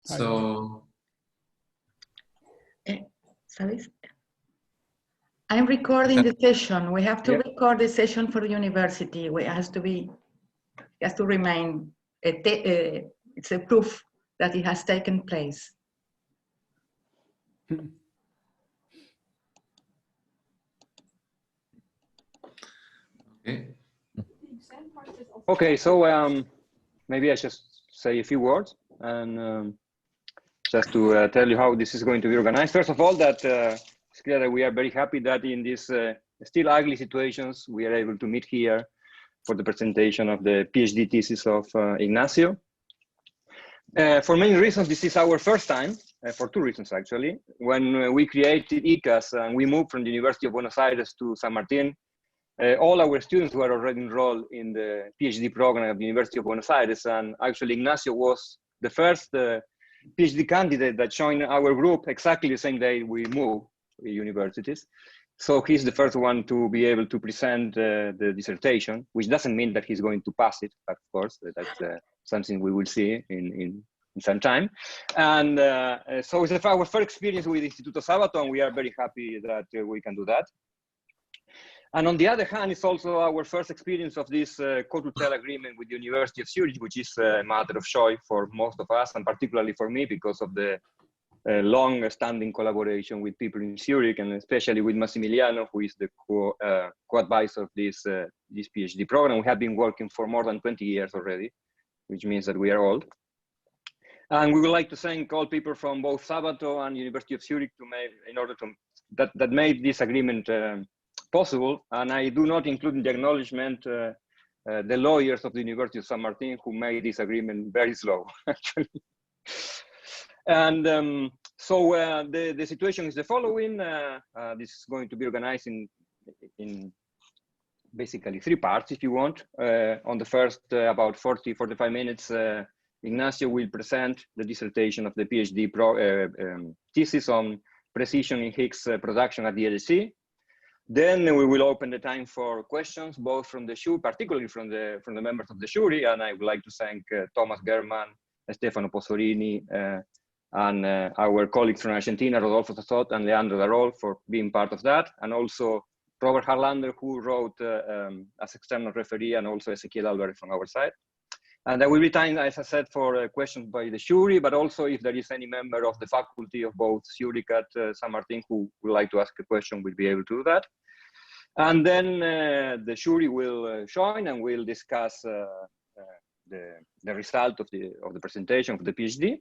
So, ¿sabes? I'm recording the session. We have to record the session for the university. It has to remain, it's a proof that it has taken place. okay. Okay, so maybe I just say a few words and just to tell you how this is going to be organized. First of all, that it's clear that we are very happy that in these still ugly situations, we are able to meet here for the presentation of the PhD thesis of Ignacio. For many reasons, this is our first time, for two reasons actually. When we created ICAS and we moved from the University of Buenos Aires to San Martin, all our students were already enrolled in the PhD program of the University of Buenos Aires, and actually Ignacio was the first PhD candidate that joined our group exactly the same day we moved to universities. So he's the first one to be able to present the dissertation, which doesn't mean that he's going to pass it, of course. That's something we will see in some time. And so it's our first experience with Instituto Sabato, and we are very happy that we can do that. And on the other hand, it's also our first experience of this co-tutel agreement with the University of Zurich, which is a matter of joy for most of us, and particularly for me, because of the long-standing collaboration with people in Zurich, and especially with Massimiliano, who is the co-advisor of this PhD program. We have been working for more than 20 years already, which means that we are old. And we would like to thank all people from both Sabato and University of Zurich that made this agreement possible. And I do not include in the acknowledgement the lawyers of the University of San Martin who made this agreement very slow, actually. And so the situation is the following. This is going to be organized in basically three parts, if you want. On the first about 40-45 minutes, Ignacio will present the dissertation of the PhD thesis on precision in Higgs production at the LHC. Then we will open the time for questions, both from the jury, particularly from the members of the jury. And I would like to thank Thomas German, Stefano Pozzorini, and our colleagues from Argentina, Rodolfo Sassot and Leandro Darol, for being part of that. And also Robert Harlander, who wrote as external referee, and also Ezequiel Alvarez from our side. And there will be time, as I said, for questions by the jury, but also if there is any member of the faculty of both Zurich at San Martin who would like to ask a question, we'll be able to do that. And then the jury will join and we'll discuss the result of the presentation of the PhD.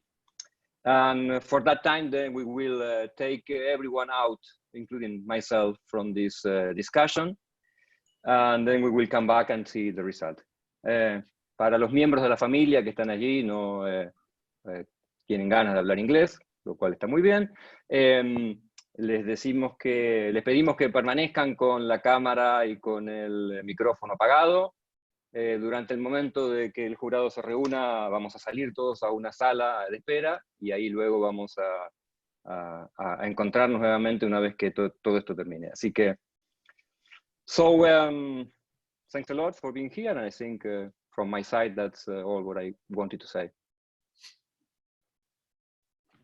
And for that time, then we will take everyone out, including myself, from this discussion. And then we will come back and see the result. Para los miembros de la familia que están allí, no tienen ganas de hablar inglés, lo cual está muy bien. Les pedimos que permanezcan con la cámara y con el micrófono apagado. Durante el momento de que el jurado se reúna, vamos a salir todos a una sala de espera y ahí luego vamos a encontrarnos nuevamente una vez que todo esto termine. Así que, so thanks a lot for being here, and I think from my side that's all what I wanted to say.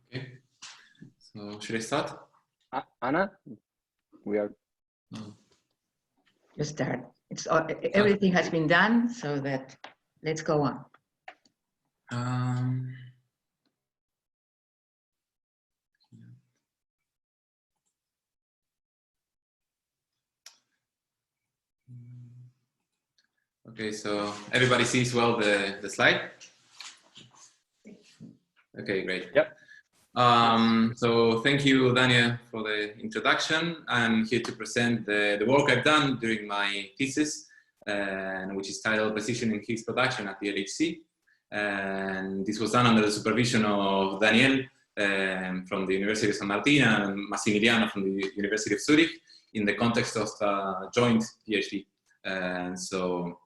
Okay, so should I start? Anna, we are. You start. Everything has been done, so that let's go on. Okay, so everybody sees well the slide? Okay, great. Yep. So thank you, Daniel, for the introduction. I'm here to present the work I've done during my thesis, which is titled Precision in Higgs Production at the LHC. And this was done under the supervision of Daniel from the University of San Martin and Massimiliano from the University of Zurich in the context of a joint PhD. And so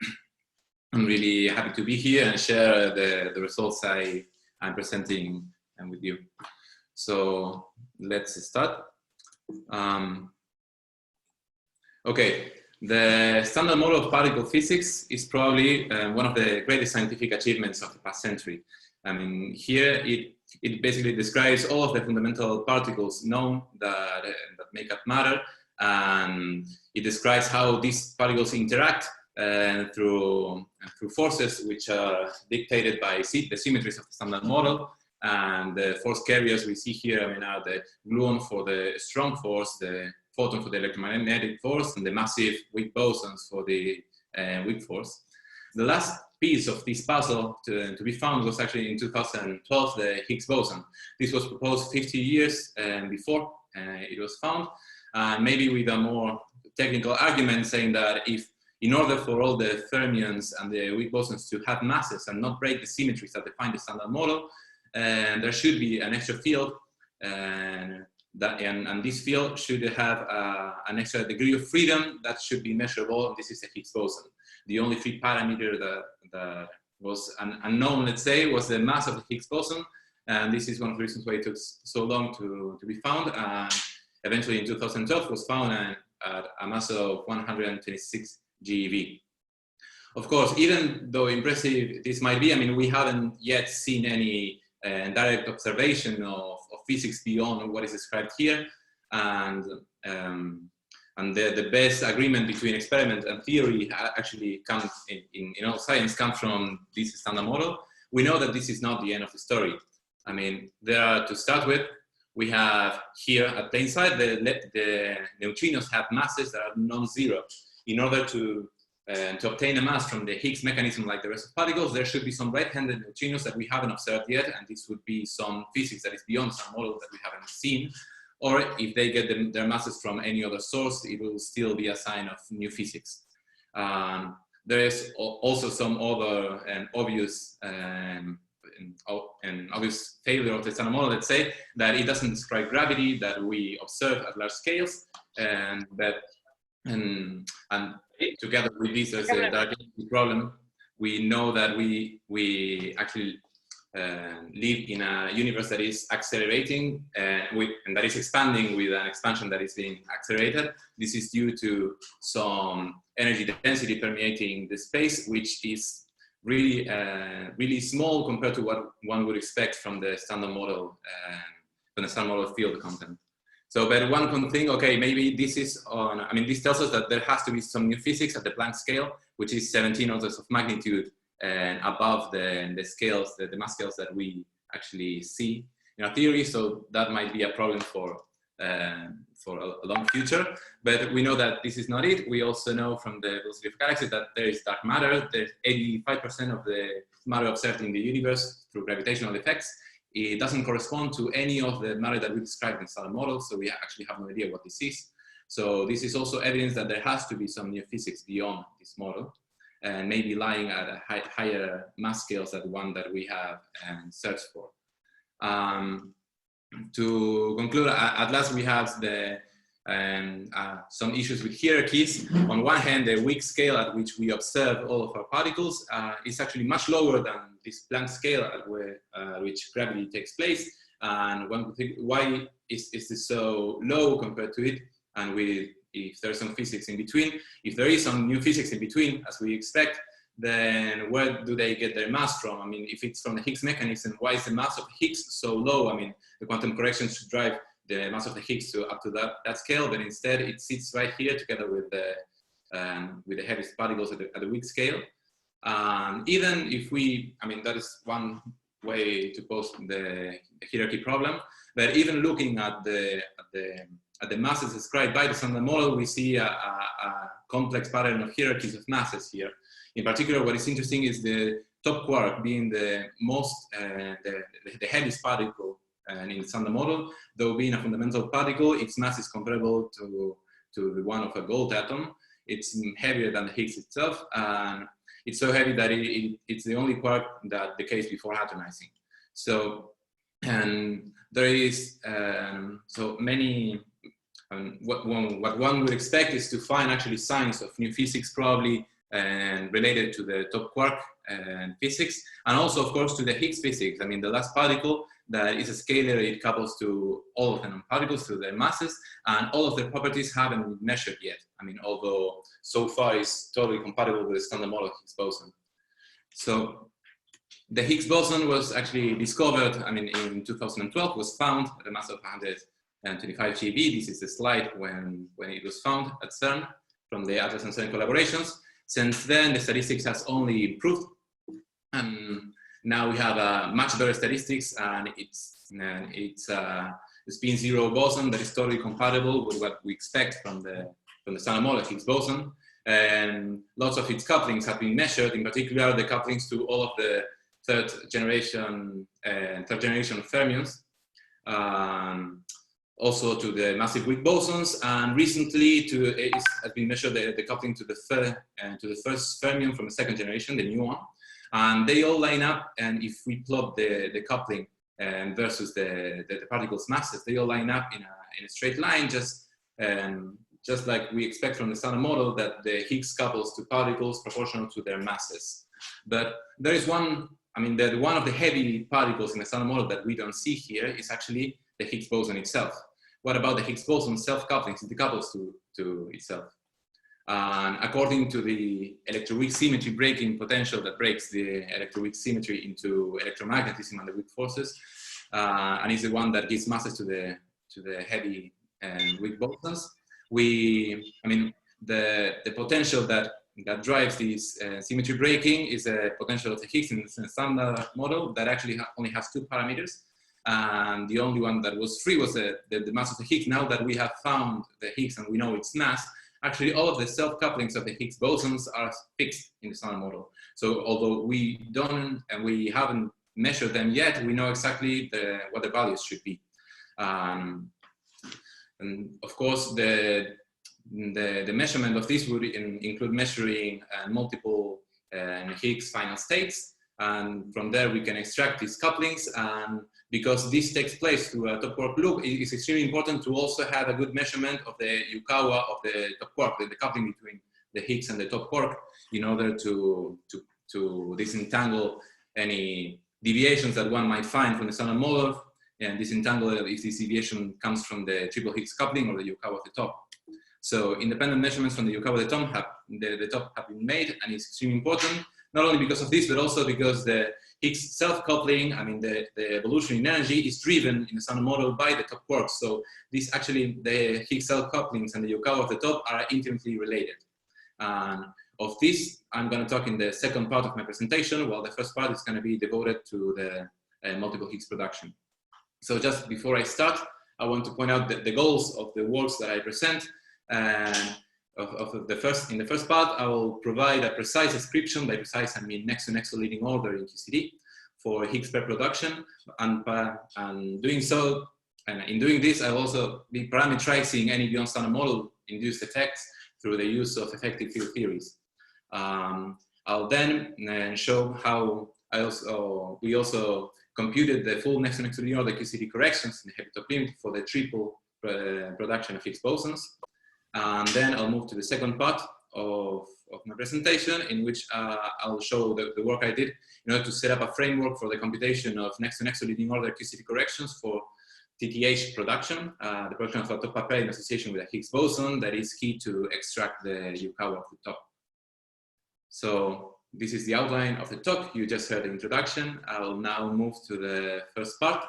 I'm really happy to be here and share the results I'm presenting with you. So let's start. Okay, the Standard Model of particle physics is probably one of the greatest scientific achievements of the past century. I mean, here it basically describes all of the fundamental particles known that make up matter, and it describes how these particles interact through forces which are dictated by the symmetries of the standard model. And the force carriers we see here, I mean, are the gluon for the strong force, the photon for the electromagnetic force, and the massive weak bosons for the weak force. The last piece of this puzzle to be found was actually in 2012, the Higgs boson. This was proposed 50 years before it was found, maybe with a more technical argument saying that in order for all the fermions and the weak bosons to have masses and not break the symmetries that define the standard model, there should be an extra field, and this field should have an extra degree of freedom that should be measurable. This is the Higgs boson. The only free parameter that was unknown, let's say, was the mass of the Higgs boson, and this is one of the reasons why it took so long to be found. Eventually, in 2012, was found at a mass of 126 GeV. Of course, even though impressive this might be, I mean, we haven't yet seen any direct observation of physics beyond what is described here, and the best agreement between experiment and theory actually comes in all science comes from this standard model. We know that this is not the end of the story. I mean, to start with, we have here at plane side, the neutrinos have masses that are non-zero. In order to obtain a mass from the Higgs mechanism like the rest of particles, there should be some right-handed neutrinos that we haven't observed yet, and this would be some physics that is beyond some model that we haven't seen. Or if they get their masses from any other source, it will still be a sign of new physics. There is also some other obvious obvious failure of the standard model, let's say, that it doesn't describe gravity that we observe at large scales, and together with this as a dark energy problem, we know that we actually live in a universe that is accelerating and that is expanding with an expansion that is being accelerated. This is due to some energy density permeating the space, which is really, really small compared to what one would expect from the standard model, field content. So, but one can think, okay, maybe this is on, I mean, this tells us that there has to be some new physics at the Planck scale, which is 17 orders of magnitude and above the scales, the mass scales that we actually see in our theory. So that might be a problem for a long future. But we know that this is not it. We also know from the velocity of galaxies that there is dark matter. There's 85% of the matter observed in the universe through gravitational effects. It doesn't correspond to any of the matter that we described in standard models, so we actually have no idea what this is. So this is also evidence that there has to be some new physics beyond this model, and maybe lying at a higher mass scales than the one that we have searched for. To conclude, at last we have some issues with hierarchies. On one hand, the weak scale at which we observe all of our particles is actually much lower than this Planck scale at which gravity takes place. And one could think, why is this so low compared to it? And if there's some physics in between, if there is some new physics in between, as we expect, then where do they get their mass from? I mean, if it's from the Higgs mechanism, why is the mass of Higgs so low? I mean, the quantum correction should drive the mass of the Higgs up to that scale, but instead it sits right here together with the heaviest particles at the weak scale. Even if that is one way to pose the hierarchy problem, but even looking at the masses described by the standard model, we see a complex pattern of hierarchies of masses here. In particular, what is interesting is the top quark being the heaviest particle in the standard model. Though being a fundamental particle, its mass is comparable to the one of a gold atom. It's heavier than the Higgs itself, and it's so heavy that it's the only quark that decays before atomizing. So, and there is so many. What one would expect is to find actually signs of new physics, probably related to the top quark physics, and also, of course, to the Higgs physics. I mean, the last particle that is a scalar, it couples to all of the non-particles through their masses, and all of their properties haven't been measured yet. I mean, although so far it's totally compatible with the standard model Higgs boson. So The Higgs boson was actually discovered, I mean, in 2012, was found at a mass of 125 GeV. This is the slide when it was found at CERN from the Atlas and CERN collaborations. Since then, the statistics has only improved. And now we have much better statistics, and it's a spin zero boson that is totally compatible with what we expect from the standard model Higgs boson. And lots of its couplings have been measured, in particular the couplings to all of the third generation fermions, also to the massive weak bosons, and recently has been measured the coupling to the first fermion from the second generation, the new one, and they all line up. And if we plot the coupling versus the particles' masses, they all line up in a straight line, just like we expect from the standard model, that the Higgs couples to particles proportional to their masses. But there is one, I mean, one of the heavy particles in the standard model that we don't see here is actually the Higgs boson itself. What about the Higgs boson self-couplings? It decouples to itself. And according to the electroweak symmetry breaking potential that breaks the electroweak symmetry into electromagnetism and the weak forces, and is the one that gives masses to the heavy and weak bosons, the potential that drives this symmetry breaking is a potential of the Higgs in the standard model that actually only has 2 parameters. And the only one that was free was the mass of the Higgs. Now that we have found the Higgs and we know its mass, actually all of the self-couplings of the Higgs bosons are fixed in the standard model. So although we haven't measured them yet, we know exactly what the values should be. And of course, the measurement of this would include measuring multiple Higgs final states, and from there we can extract these couplings. And because this takes place through a top quark loop, it is extremely important to also have a good measurement of the Yukawa of the top quark, the coupling between the Higgs and the top quark, in order to disentangle any deviations that one might find from the standard model, and disentangle if this deviation comes from the triple Higgs coupling or the Yukawa of the top. So independent measurements from the Yukawa of the top have been made, and it's extremely important, not only because of this, but also because the Higgs self-coupling, I mean, the evolution in energy is driven in the standard model by the top quarks. So this actually, the Higgs self-couplings and the Yukawa of the top are intimately related. Of this, I'm going to talk in the second part of my presentation, while the first part is going to be devoted to the multiple Higgs production. So just before I start, I want to point out the goals of the works that I present. In the first part, I will provide a precise description. By precise, I mean next to next leading order in QCD for Higgs per production. And doing so, and in doing this, I'll also be parameterizing any beyond standard model induced effects through the use of effective field theories. I'll then show how we also computed the full next to next leading order QCD corrections in the heavy top limit for the triple production of Higgs bosons. And then I'll move to the second part of my presentation, in which I'll show the work I did in order to set up a framework for the computation of next to next leading order QCD corrections for TTH production, the production of a top pair in association with a Higgs boson that is key to extract the Yukawa of the top. So this is the outline of the talk. You just heard the introduction. I'll now move to the first part,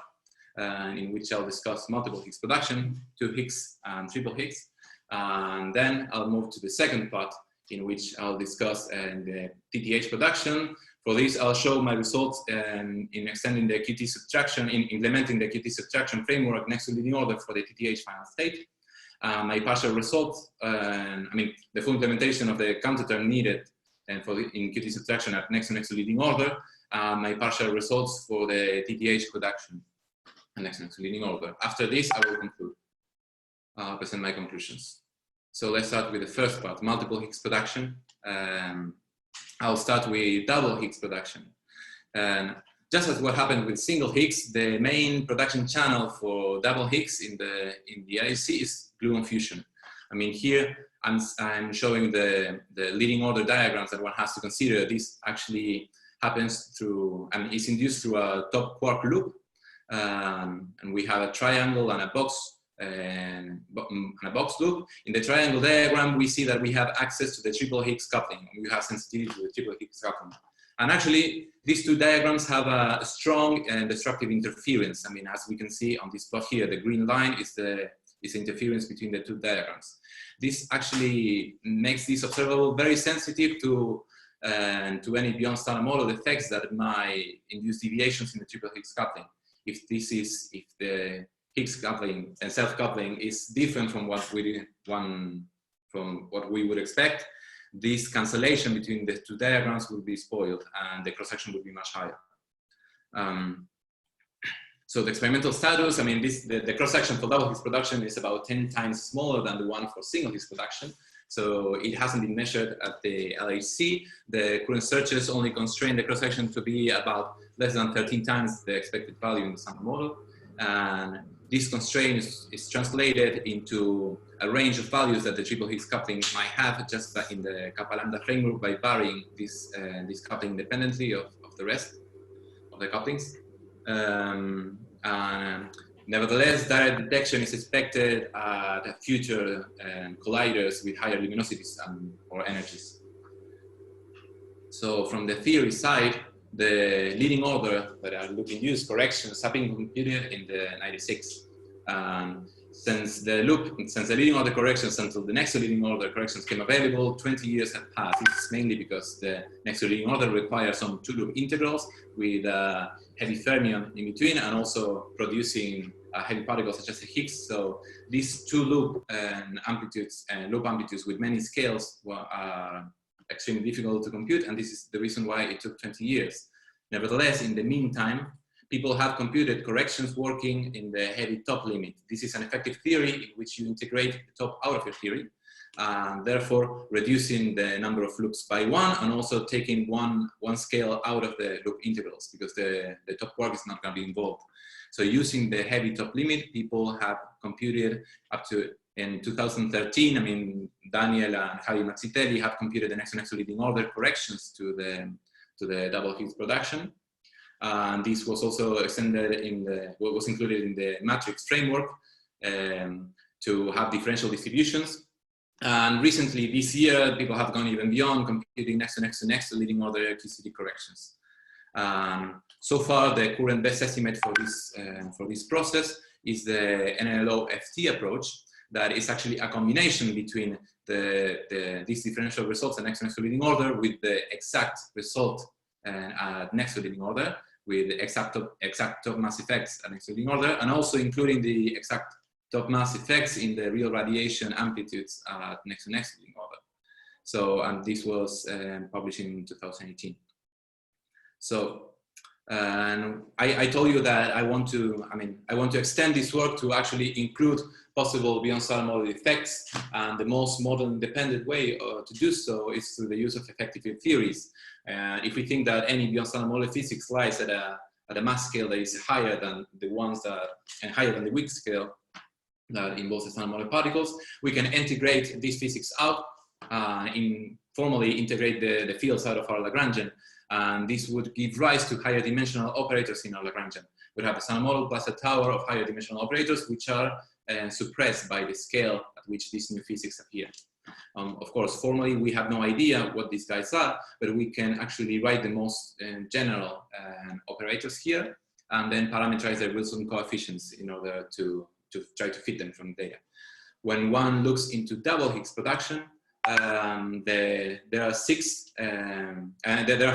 in which I'll discuss multiple Higgs production, 2 Higgs and triple Higgs. And then I'll move to the second part, in which I'll discuss the TTH production. For this, I'll show my results in extending the QT subtraction, in implementing the QT subtraction framework next to leading order for the TTH final state. My partial results, I mean, the full implementation of the counter term needed and in QT subtraction at next to leading order. My partial results for the TTH production and next to leading order. After this, I will conclude. Present my conclusions. So let's start with the first part, multiple Higgs production. I'll start with double Higgs production. Just as what happened with single Higgs, the main production channel for double Higgs in the IC is gluon fusion. I mean, here I'm showing the leading order diagrams that one has to consider. This actually happens through, and is induced through a top quark loop. And we have a triangle and a box loop. In the triangle diagram, we see that we have access to the triple Higgs coupling. We have sensitivity to the triple Higgs coupling. And actually, these two diagrams have a strong and destructive interference. I mean, as we can see on this plot here, the green line is the interference between the two diagrams. This actually makes this observable very sensitive to any beyond standard model effects that might induce deviations in the triple Higgs coupling. If the Higgs coupling and self-coupling is different from what we would expect, this cancellation between the two diagrams will be spoiled and the cross-section will be much higher. So the experimental status, I mean, the cross-section for double Higgs production is about 10 times smaller than the one for single Higgs production. So it hasn't been measured at the LHC. The current searches only constrain the cross-section to be about less than 13 times the expected value in the standard model. And this constraint is translated into a range of values that the triple Higgs coupling might have just in the kappa lambda framework by varying this coupling independently of the rest of the couplings. Nevertheless, direct detection is expected at future colliders with higher luminosities or energies. So from the theory side, the leading order that are looking use corrections have been computed in the 96. Since the leading order corrections until the next leading order corrections came available, 20 years have passed. This is mainly because the next leading order requires some two-loop integrals with heavy fermion in between and also producing heavy particles such as the Higgs. So these two-loop amplitudes and loop amplitudes with many scales are extremely difficult to compute, and this is the reason why it took 20 years. Nevertheless, in the meantime, people have computed corrections working in the heavy top limit. This is an effective theory in which you integrate the top out of your theory, and therefore reducing the number of loops by one, and also taking one scale out of the loop integrals because the top quark is not going to be involved. So using the heavy top limit, people have computed up to, in 2013, I mean, Daniel and Javi Mazzitelli have computed the next leading order corrections to the double Higgs production. And this was also extended was included in the matrix framework to have differential distributions. And recently, this year, people have gone even beyond computing next leading order QCD corrections. So far, the current best estimate for this process is the NLO-FT approach. That is actually a combination between these differential results at next leading order with the exact result at next leading order, with the exact top mass effects at next leading order, and also including the exact top mass effects in the real radiation amplitudes at next leading order. So, and this was published in 2018. So, and I told you that I want to extend this work to actually include possible beyond standard model effects, and the most model independent way to do so is through the use of effective field theories. If we think that any beyond standard model physics lies at a mass scale that is higher than the ones and higher than the weak scale that involves the standard model particles, we can integrate this physics out, formally integrate the fields out of our Lagrangian. And this would give rise to higher dimensional operators in our Lagrangian. We have a standard model plus a tower of higher dimensional operators, which are suppressed by the scale at which these new physics appear. Of course, formally, we have no idea what these guys are, but we can actually write the most general operators here, and then parameterize their Wilson coefficients in order to try to fit them from data. When one looks into double Higgs production, there are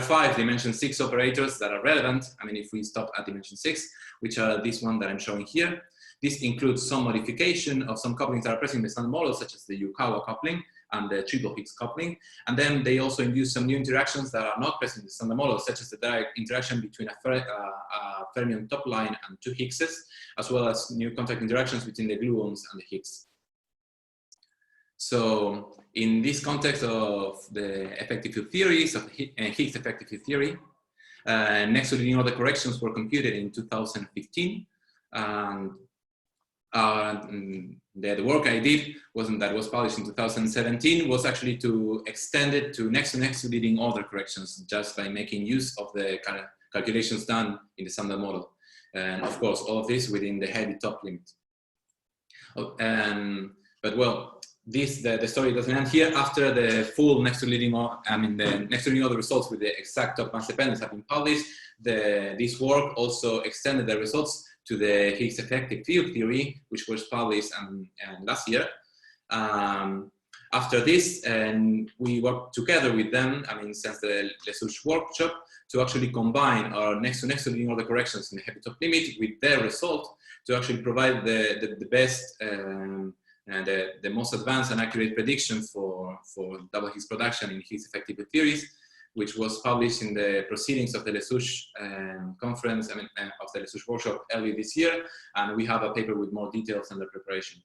5 dimension 6 operators that are relevant. I mean, if we stop at dimension 6, which are this one that I'm showing here. This includes some modification of some couplings that are present in the standard model, such as the Yukawa coupling and the triple Higgs coupling. And then they also induce some new interactions that are not present in the standard model, such as the direct interaction between a fermion top line and 2 Higgses, as well as new contact interactions between the gluons and the Higgs. So in this context of the effective field theories, of Higgs effective field theory, next leading order corrections were computed in 2015. And the work I did that was published in 2017 was actually to extend it to next leading order corrections just by making use of the kind of calculations done in the standard model. And of course, all of this within the heavy top limit. But well, the story doesn't end here. After the full next to leading order, the next to leading order results with the exact top mass dependence have been published, this work also extended the results to the Higgs effective field theory, which was published last year. After this, and we worked together with them, since the Lesouche workshop, to actually combine our next to leading order corrections in the heavy top limit with their result to actually provide the best and the most advanced and accurate prediction for double Higgs production in Higgs effective theories, which was published in the proceedings of the Lesouche conference, of the Lesouche workshop early this year, and we have a paper with more details under preparation.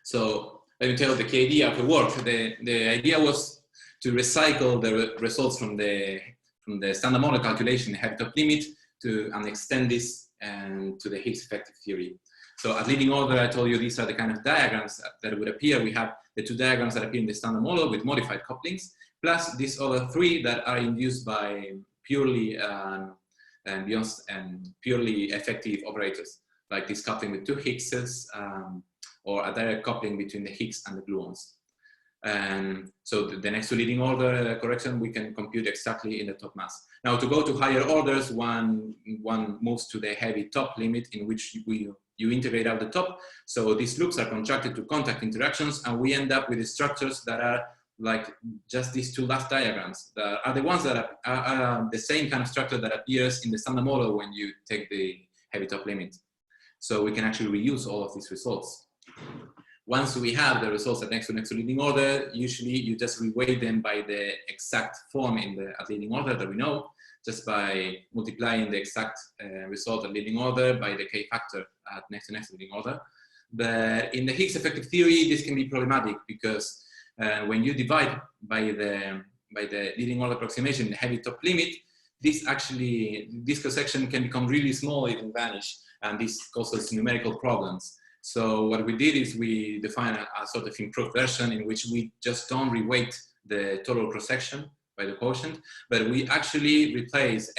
So let me tell you the key idea of the work. The idea was to recycle the results from the standard model calculation, the heavy top limit, and extend this to the Higgs effective theory. So at leading order, I told you these are the kind of diagrams that would appear. We have the two diagrams that appear in the standard model with modified couplings, plus these other three that are induced by purely purely effective operators, like this coupling with two Higgses, or a direct coupling between the Higgs and the gluons. And so the next to leading order correction we can compute exactly in the top mass. Now to go to higher orders, one moves to the heavy top limit, in which you integrate out the top. So these loops are contracted to contact interactions, and we end up with the structures that are like just these two last diagrams that are the ones that are the same kind of structure that appears in the standard model when you take the heavy top limit. So we can actually reuse all of these results. Once we have the results at next to leading order, usually you just reweight them by the exact form at leading order that we know, just by multiplying the exact result at leading order by the K factor at next to leading order. But in the Higgs effective theory, this can be problematic because when you divide by the leading order approximation, the heavy top limit, this cross-section can become really small, it can vanish, and this causes numerical problems. So what we did is we defined a sort of improved version in which we just don't reweight the total cross-section by the quotient, but we actually replace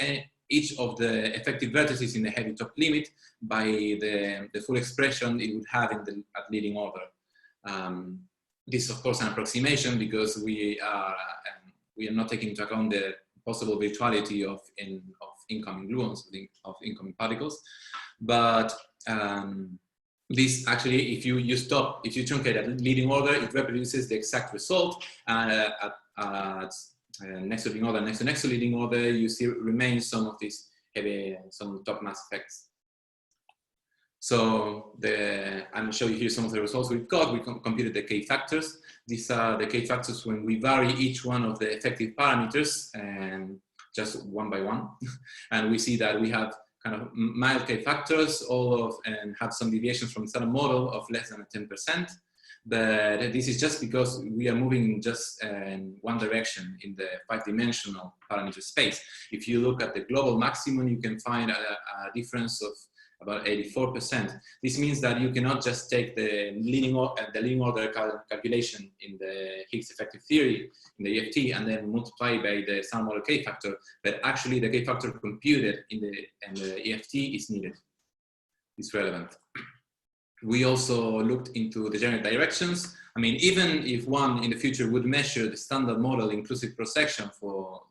each of the effective vertices in the heavy top limit by the full expression it would have at leading order. This is of course an approximation because we are not taking into account the possible virtuality of incoming gluons, of incoming particles, but this actually, if you truncate at leading order, it reproduces the exact result. At next to leading order, next to leading order, you see remains some of these some top mass effects. So I'm going to show you here some of the results we've got. We computed the K factors. These are the K factors when we vary each one of the effective parameters, and just one by one, and we see that we have kind of mild K factors, and have some deviations from the standard model of less than 10%. But this is just because we are moving just in one direction in the 5-dimensional parameter space. If you look at the global maximum, you can find a difference of about 84%. This means that you cannot just take the leading order calculation in the Higgs effective theory, in the EFT, and then multiply by the standard model K factor, but actually the K factor computed in the EFT is needed, it's relevant. We also looked into the general directions. I mean, even if one in the future would measure the standard model inclusive cross-section for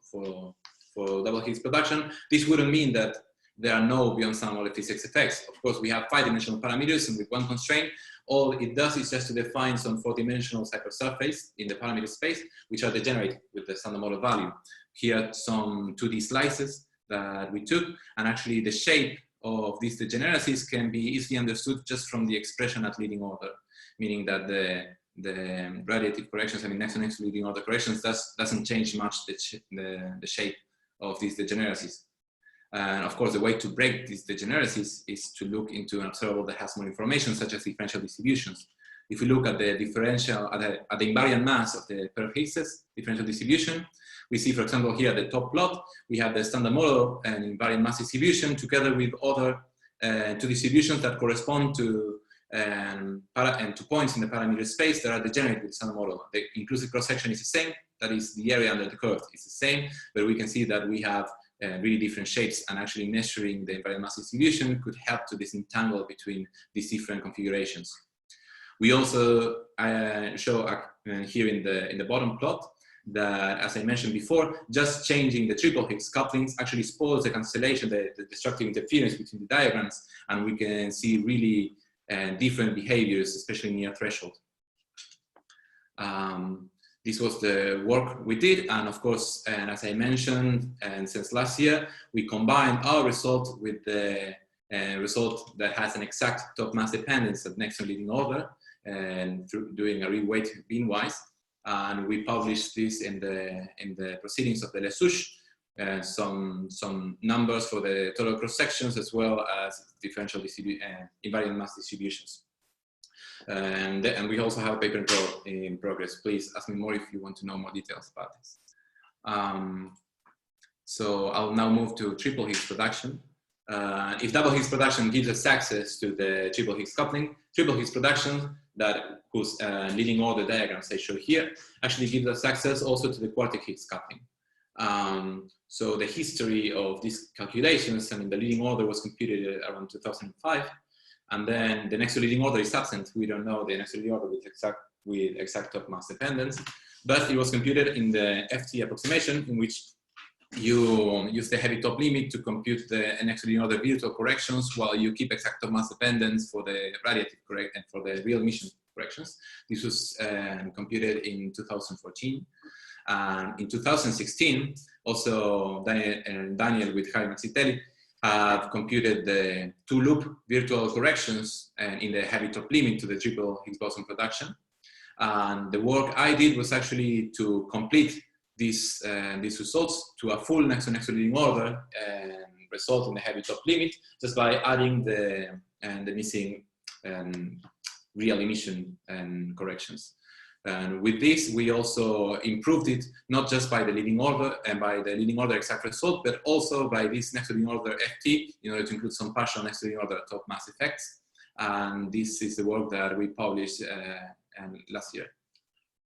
double Higgs production, this wouldn't mean that there are no beyond standard model physics effects. Of course, we have 5-dimensional parameters, and with one constraint, all it does is just to define some 4-dimensional hypersurface in the parameter space, which are degenerate with the standard model value. Here are some 2D slices that we took, and actually the shape of these degeneracies can be easily understood just from the expression at leading order, meaning that the radiative corrections, next to leading order corrections doesn't change much the shape of these degeneracies. And of course, the way to break these degeneracies is to look into an observable that has more information, such as differential distributions. If we look at the differential, at the invariant mass of the pair of Higgses differential distribution, we see, for example, here at the top plot, we have the standard model and invariant mass distribution together with other two distributions that correspond to points in the parameter space that are degenerate with the standard model. The inclusive cross-section is the same, that is the area under the curve is the same, but we can see that we have really different shapes, and actually measuring the invariant mass distribution could help to disentangle between these different configurations. We also show here in the bottom plot that, as I mentioned before, just changing the triple Higgs couplings actually spoils the cancellation, the destructive interference between the diagrams, and we can see really different behaviors, especially near threshold. This was the work we did, and of course, and as I mentioned, and since last year, we combined our result with the result that has an exact top mass dependence at next to leading order, and through doing a reweight beamwise. And we published this in the proceedings of the Lesouche, some numbers for the total cross sections as well as differential invariant mass distributions. And we also have a paper in progress. Please ask me more if you want to know more details about this. So I'll now move to triple Higgs production. If double Higgs production gives us access to the triple Higgs coupling, triple Higgs production, whose leading order diagrams I show here, actually gives us access also to the quartic Higgs coupling. So the history of these calculations, I mean, the leading order was computed around 2005, and then the next to leading order is absent. We don't know the next to leading order with exact top mass dependence, but it was computed in the FT approximation, in which you use the heavy top limit to compute the next to leading order virtual corrections, while you keep exact top mass dependence for the radiative correct and for the real emission corrections. This was computed in 2014. In 2016, also Daniel with Jaime Maxitelli have computed the two-loop virtual corrections in the heavy top limit to the triple Higgs boson production. And the work I did was actually to complete these results to a full next to leading order result in the heavy top limit, just by adding the missing real emission corrections. And with this, we also improved it, not just by the leading order and by the leading order exact result, but also by this next to leading order FT, in order to include some partial next to leading order top mass effects. And this is the work that we published last year,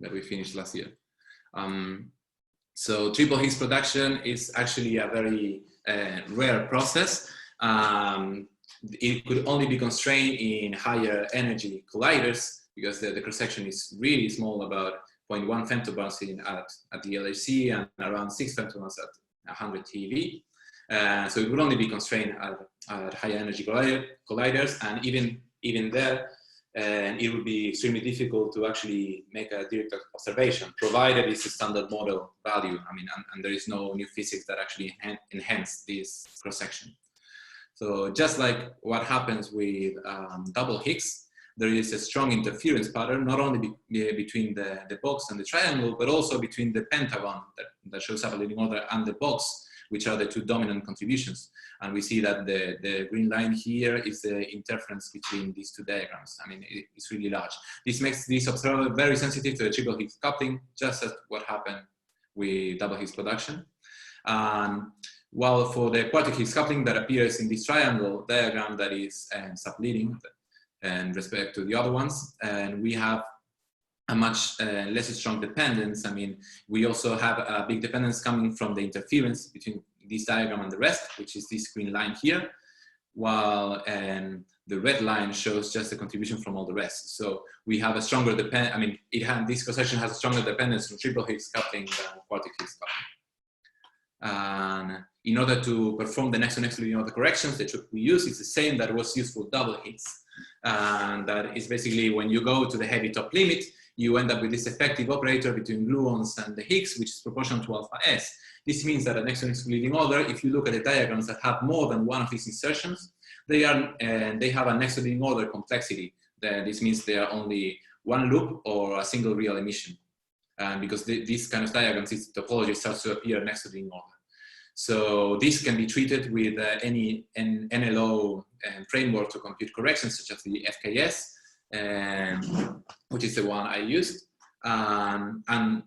that we finished last year. So triple Higgs production is actually a very rare process. It could only be constrained in higher energy colliders, because the cross-section is really small, about 0.1 femtobars at the LHC and around 6 femtobars at 100 TeV. So it would only be constrained at high energy colliders, and even there, it would be extremely difficult to actually make a direct observation, provided it's a standard model value. I mean, and there is no new physics that actually enhance this cross-section. So just like what happens with double Higgs, there is a strong interference pattern, not only between the box and the triangle, but also between the pentagon that shows up a leading order and the box, which are the two dominant contributions. And we see that the green line here is the interference between these two diagrams. I mean, it's really large. This makes this observer very sensitive to the triple Higgs coupling, just as what happened with double Higgs production. While for the quartic Higgs coupling that appears in this triangle diagram that is subleading, and respect to the other ones, and we have a much less strong dependence. I mean, we also have a big dependence coming from the interference between this diagram and the rest, which is this green line here, while the red line shows just the contribution from all the rest. So we have a stronger dependence. I mean, this cross-section has a stronger dependence from triple Higgs coupling than quartic Higgs coupling. And in order to perform the next to leading order corrections, the trick we use is the same that was used for double Higgs. And that is basically when you go to the heavy top limit, you end up with this effective operator between gluons and the Higgs, which is proportional to alpha S. This means that at next to leading order, if you look at the diagrams that have more than one of these insertions, they have a next to leading order complexity. This means they are only one loop or a single real emission. Because these kind of diagrams, this topology starts to appear next to leading order. So this can be treated with any NLO framework to compute corrections, such as the FKS, which is the one I used. And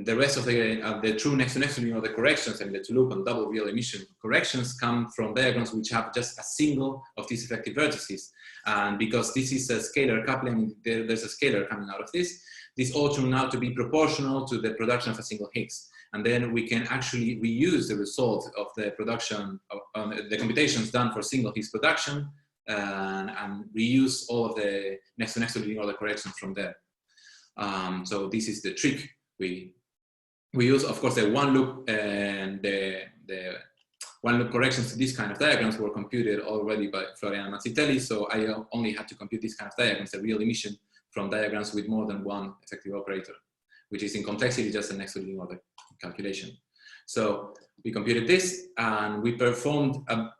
the rest of the true next to leading order corrections, I mean the two-loop and double real emission corrections, come from diagrams which have just a single of these effective vertices. And because this is a scalar coupling, there's a scalar coming out of this. This ought to now to be proportional to the production of a single Higgs. And then we can actually reuse the result of the production of the computations done for single Higgs production and reuse all of the next to leading order corrections from there. So this is the trick. We use, of course, the one loop, and the one loop corrections to these kind of diagrams were computed already by Floriano Mazzitelli. So I only had to compute these kind of diagrams, the real emission from diagrams with more than one effective operator, which is in complexity just a next to leading order calculation. So we computed this, and we performed a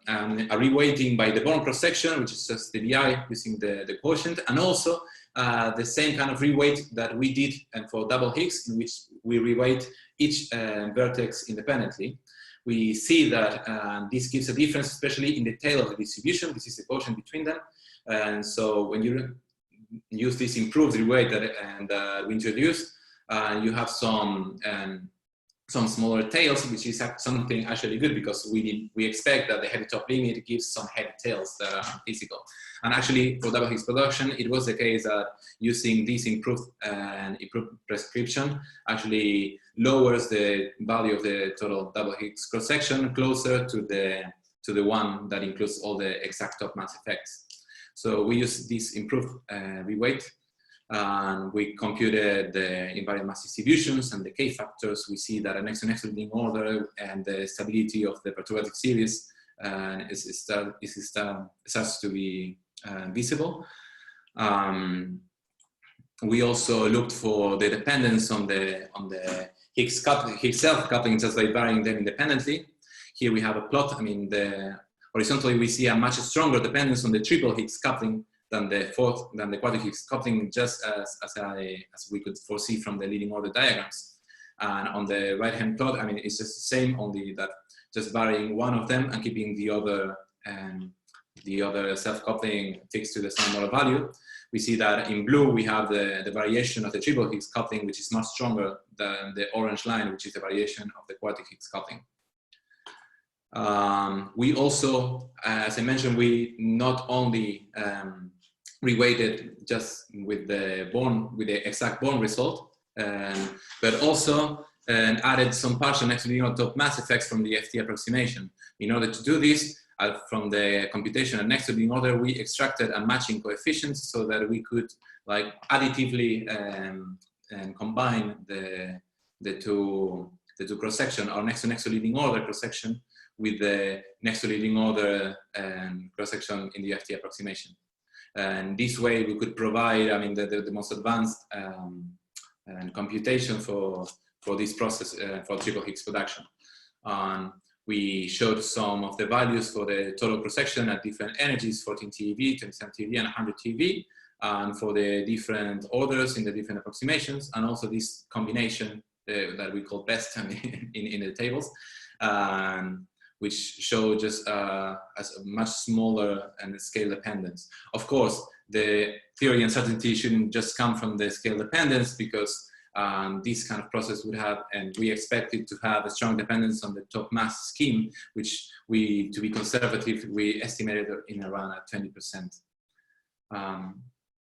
reweighting by the Born cross-section, which is just the VI using the quotient, and also the same kind of reweight that we did for double Higgs, in which we reweight each vertex independently. We see that this gives a difference, especially in the tail of the distribution. This is the quotient between them. And so when you use this improved reweight that we introduced, you have some smaller tails, which is something actually good, because we expect that the heavy top limit gives some heavy tails that are physical. And actually, for double Higgs production, it was the case that using this improved prescription actually lowers the value of the total double Higgs cross-section closer to the one that includes all the exact top mass effects. So we use this improved reweight, and we computed the invariant mass distributions and the K factors. We see that a next to leading order and the stability of the perturbative series starts to be visible. We also looked for the dependence on the Higgs self-coupling just by varying them independently. Here we have a plot. I mean, horizontally we see a much stronger dependence on the triple Higgs coupling than the quadruple Higgs coupling, just as we could foresee from the leading order diagrams. And on the right-hand plot, I mean, it's just the same, only that just varying one of them and keeping the other self-coupling fixed to the standard model value. We see that in blue we have the variation of the triple Higgs coupling, which is much stronger than the orange line, which is the variation of the quadruple Higgs coupling. We also, as I mentioned, we not only reweighted just with the exact Born result, but also added some partial next to leading top mass effects from the FT approximation. In order to do this, from the computation of next to leading order, we extracted a matching coefficient so that we could additively combine the two cross-section, or next to leading order cross-section, with the next to leading order cross-section in the FT approximation. And this way we could provide, I mean, the most advanced computation for this process for triple Higgs production. We showed some of the values for the total cross-section at different energies, 14 TeV, 27 TeV, and 100 TeV, and for the different orders in the different approximations, and also this combination that we call best in the tables, which show just as a much smaller and scale dependence. Of course, the theory uncertainty shouldn't just come from the scale dependence, because this kind of process would have, and we expect it to have, a strong dependence on the top mass scheme, which we, to be conservative, we estimated in around 20%.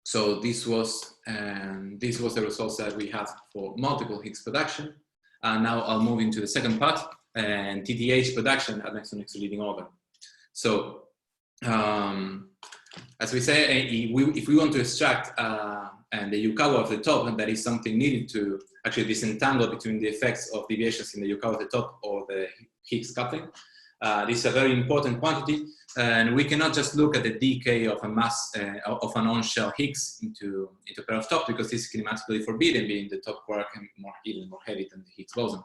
So this was the results that we had for multiple Higgs production. And now I'll move into the second part, and TTH production at next to leading order. So as we say, if we want to extract and the Yukawa of the top, and that is something needed to actually disentangle between the effects of deviations in the Yukawa of the top or the Higgs coupling. This is a very important quantity, and we cannot just look at the decay of a mass of an on-shell Higgs into a pair of top, because this is kinematically forbidden, being the top quark and even more heavy than the Higgs boson.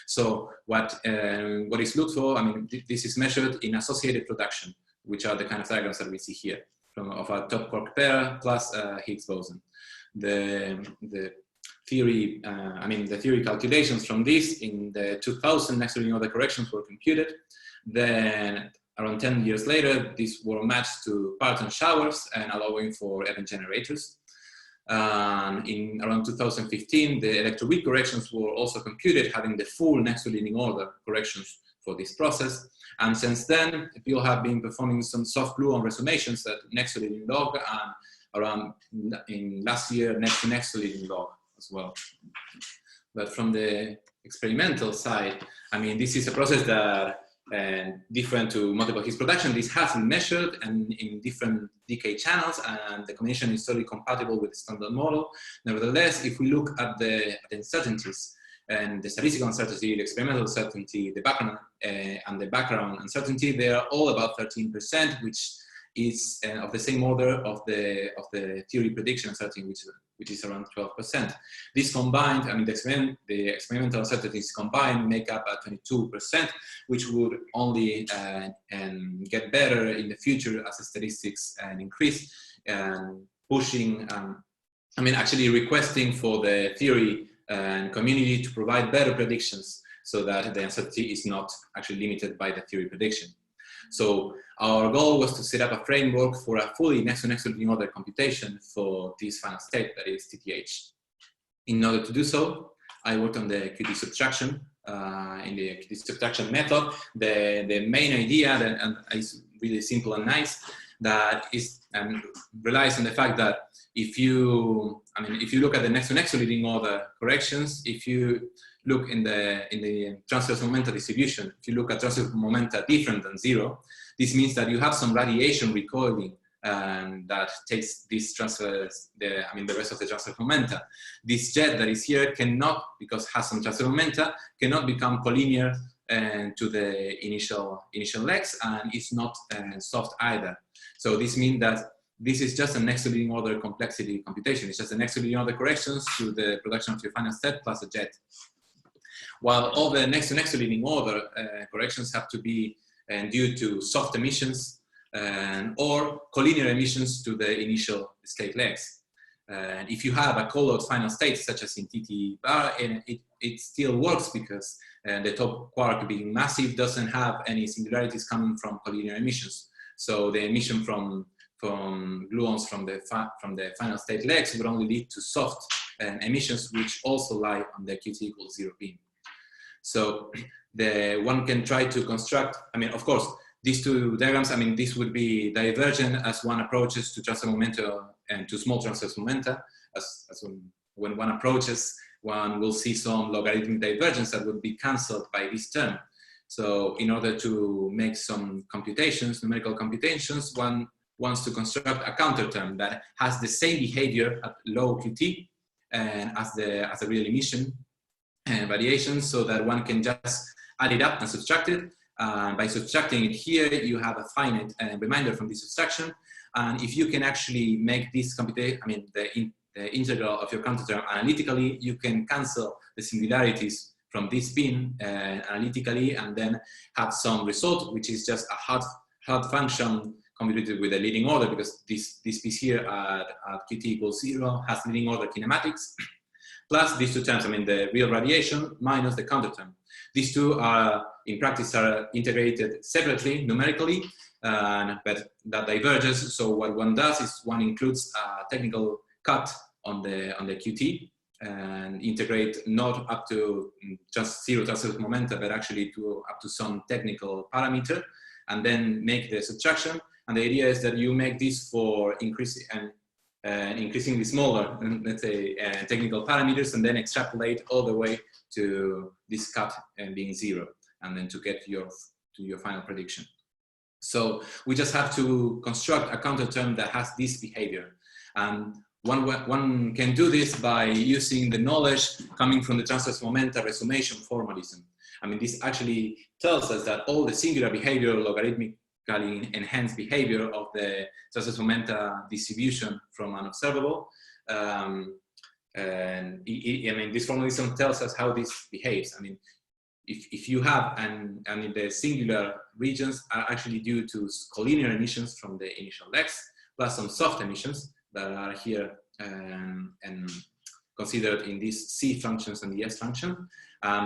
So what is looked for, I mean, this is measured in associated production, which are the kind of diagrams that we see here, of a top quark pair plus Higgs boson. The theory, the theory calculations from this in the 2000 next to leading order corrections were computed. Then around 10 years later, these were matched to Parton showers and allowing for event generators. In around 2015, the electroweak corrections were also computed, having the full next to leading order corrections for this process. And since then, people have been performing some soft gluon resumations at next to leading log, and around in last year next to leading log as well. But from the experimental side, I mean, this is a process that different to multiple Higgs production. This has been measured and in different decay channels, and the combination is totally compatible with the standard model. Nevertheless, if we look at the uncertainties, and the statistical uncertainty, the experimental uncertainty, the background and the background uncertainty, they are all about 13%, which is of the same order of the theory prediction uncertainty, which is around 12%. This combined, I mean, the experimental uncertainties combined make up 22%, which would only get better in the future as the statistics increase, and pushing, I mean, actually requesting for the theory and community to provide better predictions so that the uncertainty is not actually limited by the theory prediction. So our goal was to set up a framework for a fully next-to-next leading order computation for this final state, that is TTH. In order to do so, I worked on the QT subtraction. In the QT subtraction method, the main idea, and is really simple and nice, that is relies on the fact that if you look at the next-to-next leading order corrections, if you look in the transverse momenta distribution, if you look at transverse momenta different than 0, this means that you have some radiation recoiling that takes this transverse, the rest of the transverse momenta. This jet that is here cannot, because it has some transverse momenta, cannot become collinear to the initial legs, and it's not soft either. So this means that this is just a next to leading order complexity computation. It's just a next to leading order corrections to the production of your final step plus a jet. While all the next to leading order corrections have to be due to soft emissions or collinear emissions to the initial state legs. If you have a colored final state, such as in TT bar, it still works because the top quark being massive doesn't have any singularities coming from collinear emissions. So the emission from gluons from the final state legs would only lead to soft emissions, which also lie on the QT equals 0 beam. So one can try to construct, I mean, of course, these two diagrams, I mean, this would be divergent as one approaches to transverse momenta and to small transverse momenta. As when one approaches, one will see some logarithmic divergence that would be cancelled by this term. So in order to make some computations, numerical computations, one wants to construct a counter term that has the same behavior at low QT and as the real emission variation, so that one can just add it up and subtract it. By subtracting it here, you have a finite reminder from this subtraction. And if you can actually make this computation, I mean, the integral of your counter term analytically, you can cancel the singularities from this spin analytically, and then have some result, which is just a hard function computed with a leading order, because this piece here at QT equals 0 has leading order kinematics, plus these two terms, I mean, the real radiation minus the counter term. These two are, in practice, are integrated separately numerically, but that diverges. So what one does is one includes a technical cut on the QT and integrate not up to just 0 transverse momenta, but actually up to some technical parameter, and then make the subtraction. And the idea is that you make this for increasingly smaller, let's say, technical parameters, and then extrapolate all the way to this cut being 0, and then to get to your final prediction. So we just have to construct a counter term that has this behavior. And one can do this by using the knowledge coming from the transverse momenta resummation formalism. I mean, this actually tells us that all the singular behavior, logarithmically enhanced behavior of the transverse momenta distribution from an observable, and I mean, this formalism tells us how this behaves. I mean, if you have, and the singular regions are actually due to collinear emissions from the initial legs, plus some soft emissions that are here and considered in these C functions and the S function,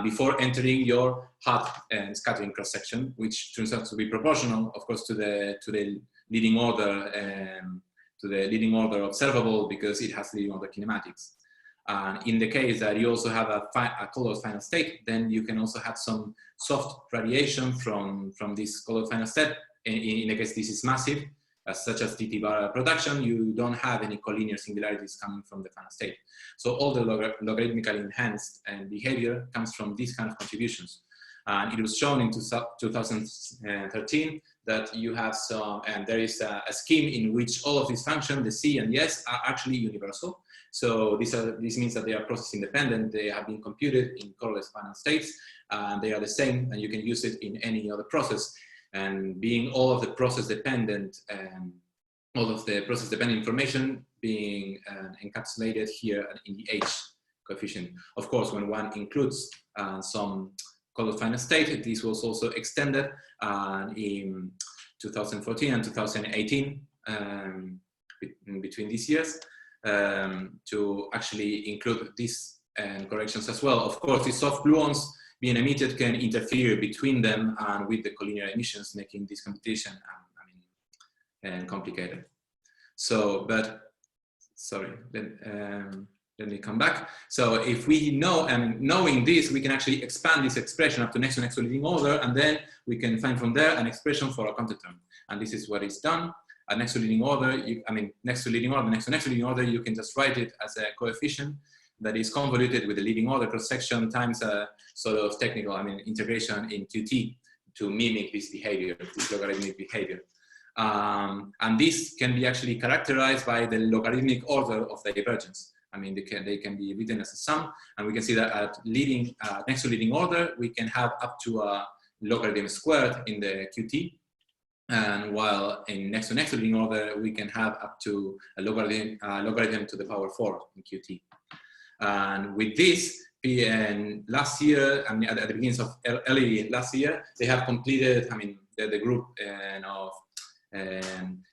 before entering your hard scattering cross section, which turns out to be proportional, of course, to the leading order observable, because it has leading order kinematics. In the case that you also have a colored final state, then you can also have some soft radiation from this colored final state. In the case this is massive, such as TT bar production, you don't have any collinear singularities coming from the final state. So all the logarithmically enhanced behavior comes from these kind of contributions. And it was shown in 2013 that you have some, and there is a scheme in which all of these functions, the C and the S, are actually universal. So this means that they are process independent. They have been computed in colorless final states, and they are the same, and you can use it in any other process. And being all of the process dependent, all of the process dependent information being encapsulated here in the H coefficient. Of course, when one includes some color final state, this was also extended in 2014 and 2018 between these years to actually include these corrections as well. Of course, the soft gluons being emitted can interfere between them and with the collinear emissions, making this computation complicated. So, but sorry, let me come back. So if we know, and knowing this, we can actually expand this expression up to next to next to leading order, and then we can find from there an expression for a counterterm. And this is what is done. At next to leading order, next to leading order, next to next to leading order, you can just write it as a coefficient that is convoluted with the leading order cross section times a sort of technical, integration in Qt to mimic this behavior, this logarithmic behavior. And this can be actually characterized by the logarithmic order of the divergence. They can be written as a sum, and we can see that at next to leading order, we can have up to a logarithm squared in the Qt. And while in next to leading order, we can have up to a logarithm to the power 4 in Qt. And with this, last year, at the beginning of early last year, they have completed, the group of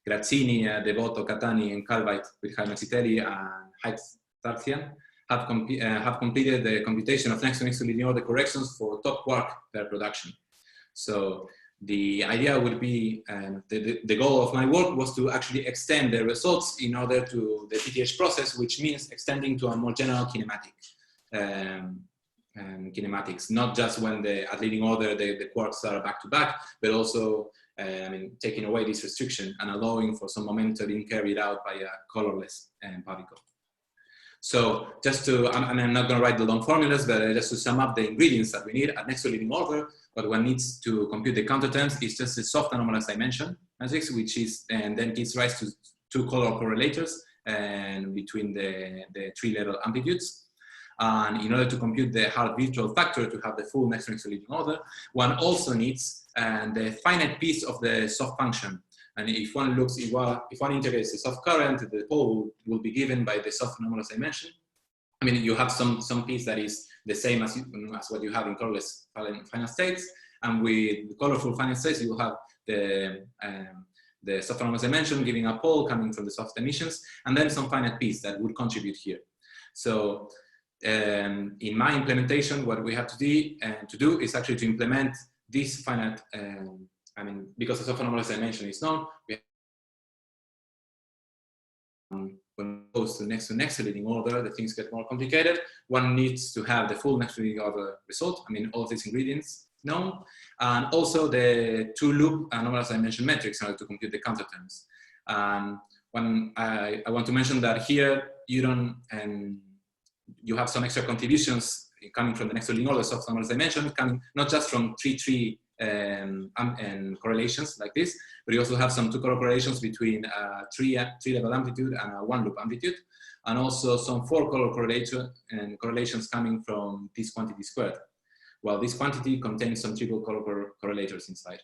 Grazzini, Devoto, Catani, and Calvite with Jaime Citelli and Heitz-Tarzian have completed the computation of next to leading order corrections for top quark per production. So the idea would be, the goal of my work was to actually extend the results in order to the PTH process, which means extending to a more general kinematic. Kinematics, not just when at leading order the quarks are back to back, but also taking away this restriction and allowing for some momentum being carried out by a colorless particle. So just to, I'm not going to write the long formulas, but just to sum up the ingredients that we need at next to leading order, what one needs to compute the counterterms is just a soft anomalous dimension matrix, which is, and then gives rise to two color correlators and between the three level amplitudes. And in order to compute the hard virtual factor to have the full next to leading order, one also needs the finite piece of the soft function. And if one looks, if one integrates the soft current, the pole will be given by the soft anomalous dimension. You have some piece that is the same as what you have in colorless final states, and with colorful final states, you have the soft anomalous dimension giving a pole coming from the soft emissions, and then some finite piece that would contribute here. So in my implementation, what we have to do is actually to implement this finite. Because the soft anomalous dimension is known, when it goes to next to leading order, the things get more complicated. One needs to have the full next to leading order result. All of these ingredients known, and also the two-loop anomalous dimension metrics in order to compute the counterterms. When I want to mention that here you don't, you have some extra contributions coming from the next to leading order soft anomalous dimension, coming not just from three and correlations like this, but you also have some two color correlations between three level amplitude and a one loop amplitude, and also some four color correlations coming from this quantity squared. Well, this quantity contains some triple color correlators inside.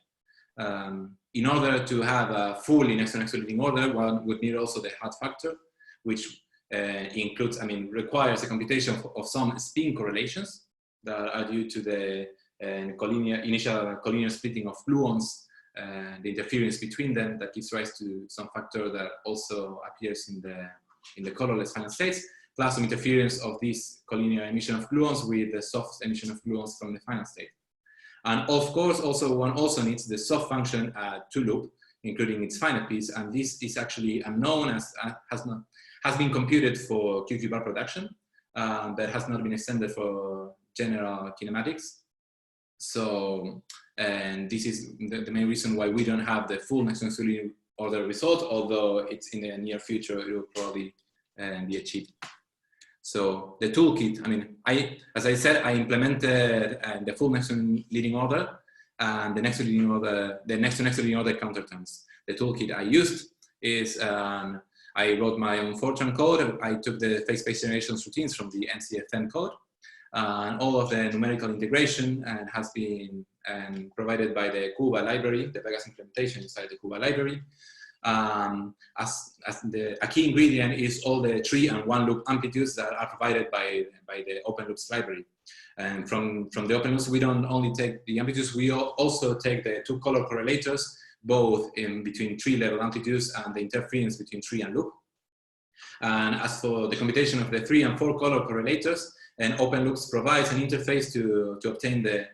In order to have a fully next to leading order, one would need also the hard factor, which includes, requires a computation of some spin correlations that are due to the initial collinear splitting of gluons, the interference between them that gives rise to some factor that also appears in the colorless final states, plus some interference of this collinear emission of gluons with the soft emission of gluons from the final state. And of course, one also needs the soft function two loop, including its finite piece, and this is actually unknown as has been computed for QQ bar production, but has not been extended for general kinematics. So, and this is the main reason why we don't have the full next to leading order result, although it's in the near future, it will probably be achieved. So the toolkit, I mean, as I said, I implemented the full next to leading order and the next to leading order, the next to leading order counterterms. The toolkit I used is, I wrote my own Fortran code. I took the phase space generations routines from the NCF10 code. And all of the numerical integration has been provided by the Cuba library, the Vegas implementation inside the Cuba library. A key ingredient is all the 3 and 1 loop amplitudes that are provided by the Open Loops library. And from the Open Loops, we don't only take the amplitudes, we also take the 2 color correlators, both in between 3 level amplitudes and the interference between 3 and loop. And as for the computation of the 3 and 4 color correlators, and Open Loops provides an interface to obtain the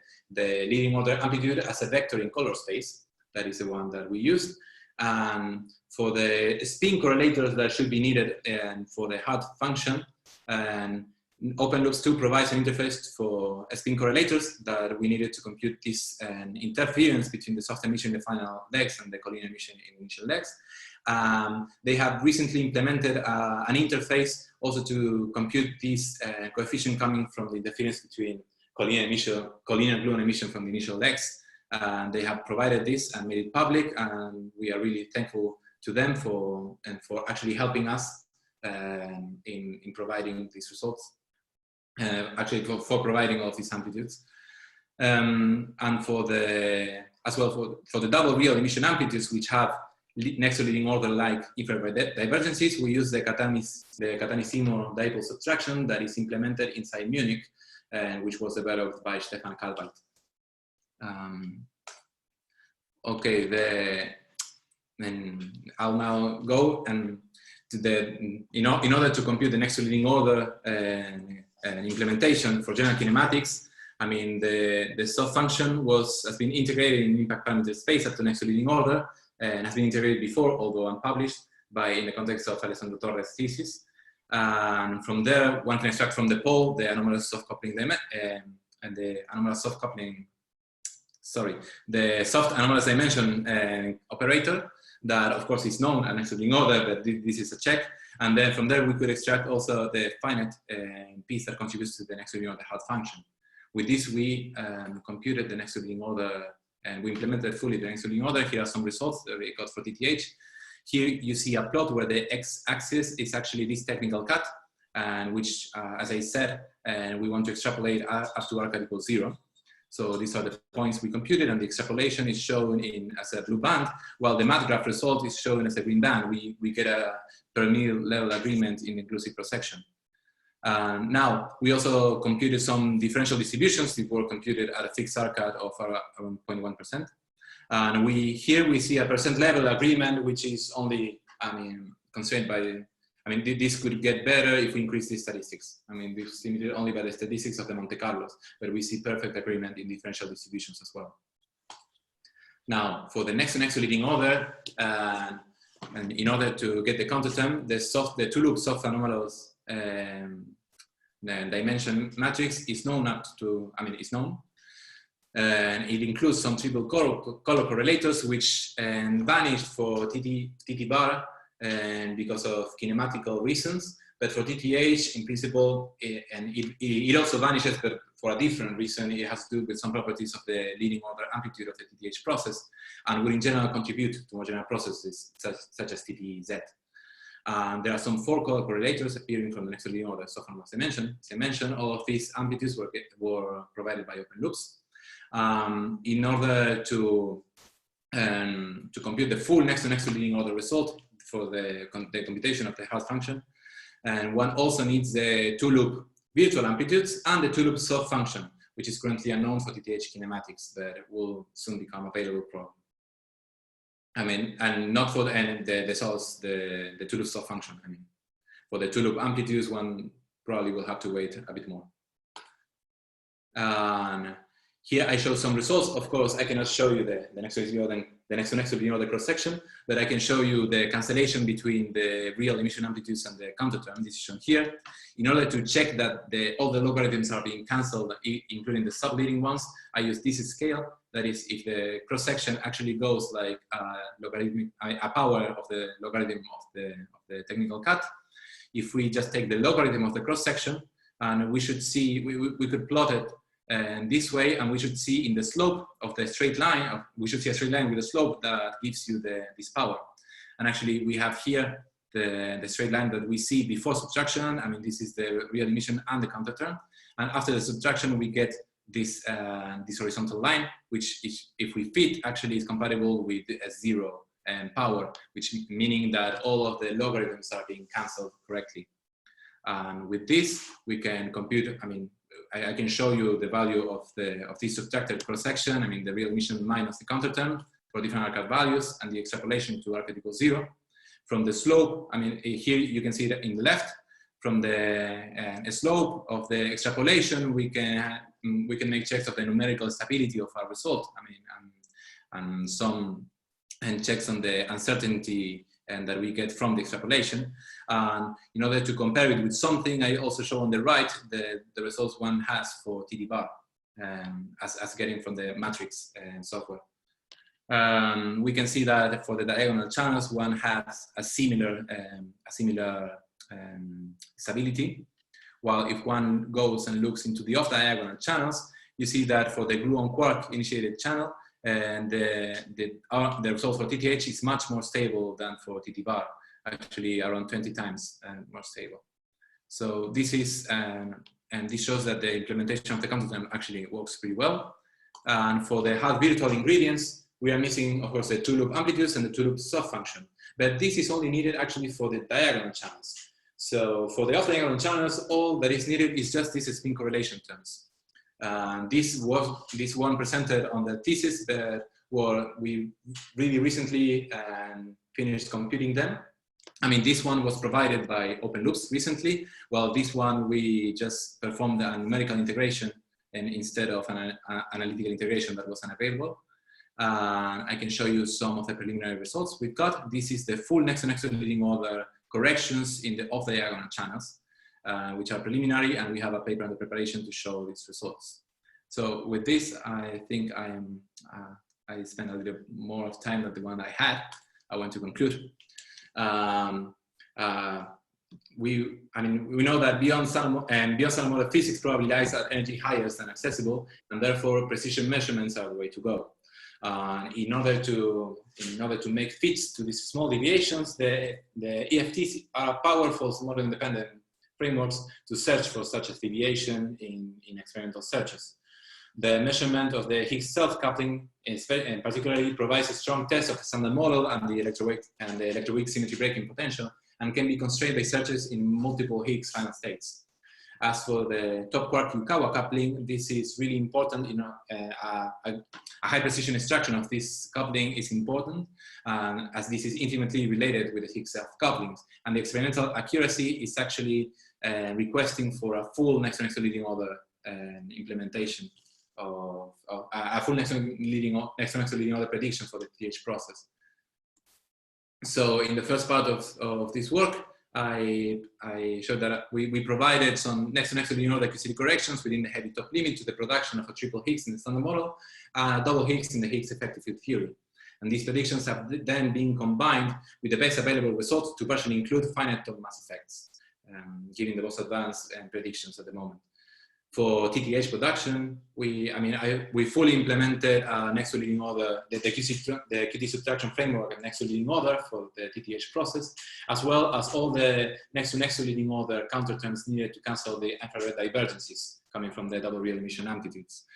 leading order amplitude as a vector in color space. That is the one that we used. And for the spin correlators that should be needed for the hard function, and Open Loops 2 provides an interface for spin correlators that we needed to compute this interference between the soft emission in the final legs and the collinear emission in initial legs. They have recently implemented an interface also to compute this coefficient coming from the interference between collinear gluon emission from the initial legs. They have provided this and made it public, and we are really thankful to them for actually helping us in providing these results. Actually, for providing all these amplitudes, and for the double real emission amplitudes, which have next to leading order like infrared divergences, we use the Catani-Seymour dipole subtraction that is implemented inside Munich, which was developed by Stefan Kalweit. Okay, I'll now go and in order to compute the next to leading order implementation for general kinematics. I mean, the soft function has been integrated in impact parameter space at the next to leading order, and has been integrated before, although unpublished, in the context of Alessandro Torres' thesis. And from there, one can extract from the pole the anomalous soft coupling and the anomalous soft coupling, the soft anomalous dimension operator that, of course, is known at next to leading order, but this is a check. And then from there, we could extract also the finite piece that contributes to the next to leading order hard function. With this, we computed the next to leading order, and we implemented fully the next to leading order. Here are some results that we got for TTH. Here you see a plot where the x-axis is actually this technical cut, and which, as I said, we want to extrapolate up to RCAT equals 0. So these are the points we computed, and the extrapolation is shown as a blue band, while the math graph result is shown as a green band. We get a per mil level agreement in inclusive cross-section. Now, we also computed some differential distributions that were computed at a fixed RCAT of around 0.1%. And here we see a percent level agreement, which is only, constrained by, this could get better if we increase the statistics. This is limited only by the statistics of the Monte Carlos, but we see perfect agreement in differential distributions as well. Now, for the next to leading order, and in order to get the counterterm, the two-loop soft anomalous the dimension matrix is known is known. And it includes some triple color correlators which vanished for TT bar because of kinematical reasons, but for TTH in principle, it also vanishes, but for a different reason. It has to do with some properties of the leading order amplitude of the TTH process, and will in general contribute to more general processes such as TTZ. There are some 4 color correlators appearing from the next leading order soft anomalous dimension. As I mentioned, all of these amplitudes were provided by Open Loops. In order to compute the full next to leading order result for the computation of the hard function, and one also needs the 2-loop virtual amplitudes and the 2-loop soft function, which is currently unknown for TTH kinematics, but will soon become available probably. And not for the 2-loop soft function. For the 2-loop amplitudes, one probably will have to wait a bit more. Here I show some results. Of course, I cannot show you the next to leading order cross section, but I can show you the cancellation between the real emission amplitudes and the counterterm. This is shown here. In order to check that all the logarithms are being cancelled, including the sub-leading ones, I use this scale. That is, if the cross section actually goes like a power of the logarithm of the technical cut, if we just take the logarithm of the cross-section, and we should see, we could plot it this way, and we should see in the slope of the straight line, we should see a straight line with a slope that gives you this power. And actually we have here the straight line that we see before subtraction. I mean, this is the real emission and the counter term. And after the subtraction, we get this horizontal line, which if we fit actually is compatible with a 0 power, which meaning that all of the logarithms are being cancelled correctly. And with this, we can compute, I mean, I can show you the value of this subtracted cross-section, I mean, the real emission minus the counter term for different arcade values, and the extrapolation to arcade equals 0. From the slope, I mean, here you can see that in the left, from the slope of the extrapolation, we can make checks of the numerical stability of our result. I mean, and checks on the uncertainty and that we get from the extrapolation. And in order to compare it with something, I also show on the right the results one has for TD bar, as getting from the matrix software. We can see that for the diagonal channels, one has a similar stability, while if one goes and looks into the off-diagonal channels, you see that for the gluon quark initiated channel, and the result for TTH is much more stable than for TT bar, actually around 20 times more stable. So this is, and this shows that the implementation of the counter term actually works pretty well. And for the half virtual ingredients, we are missing, of course, the two-loop amplitudes and the two-loop soft function. But this is only needed actually for the diagonal channels. So for the off-diagonal channels, all that is needed is just these spin correlation terms. This one presented on the thesis that we really recently finished computing them. I mean, this one was provided by Open Loops recently, while this one we just performed a numerical integration and instead of an analytical integration that was unavailable. I can show you some of the preliminary results we've got. This is the full next-to-next leading order corrections in the off-diagonal channels, which are preliminary, and we have a paper under preparation to show these results. So with this, I think I spent a little more of time than the one I had. I want to conclude. We know that beyond some model physics probably lies at energy higher than accessible, and therefore precision measurements are the way to go. In order to make fits to these small deviations, the EFTs are powerful model independent frameworks to search for such a deviation in experimental searches. The measurement of the Higgs self-coupling particularly provides a strong test of the standard model and the electroweak symmetry breaking potential, and can be constrained by searches in multiple Higgs final states. As for the top quark Yukawa coupling, this is really important. You know, a high precision extraction of this coupling is important, as this is intimately related with the Higgs self-couplings. And the experimental accuracy is actually requesting for a full next-to-next leading order implementation of a full next-to-next leading order prediction for the TH process. So in the first part of this work, I showed that we provided some next-to-next leading order QCD corrections within the heavy top limit to the production of a triple Higgs in the standard model, and a double Higgs in the Higgs effective field theory. And these predictions have then been combined with the best available results to partially include finite top mass effects, giving the most advanced predictions at the moment. For TTH production, we fully implemented next to leading order, the QT subtraction framework and next to leading order for the TTH process, as well as all the next to leading order counter terms needed to cancel the infrared divergences coming from the double real emission amplitudes.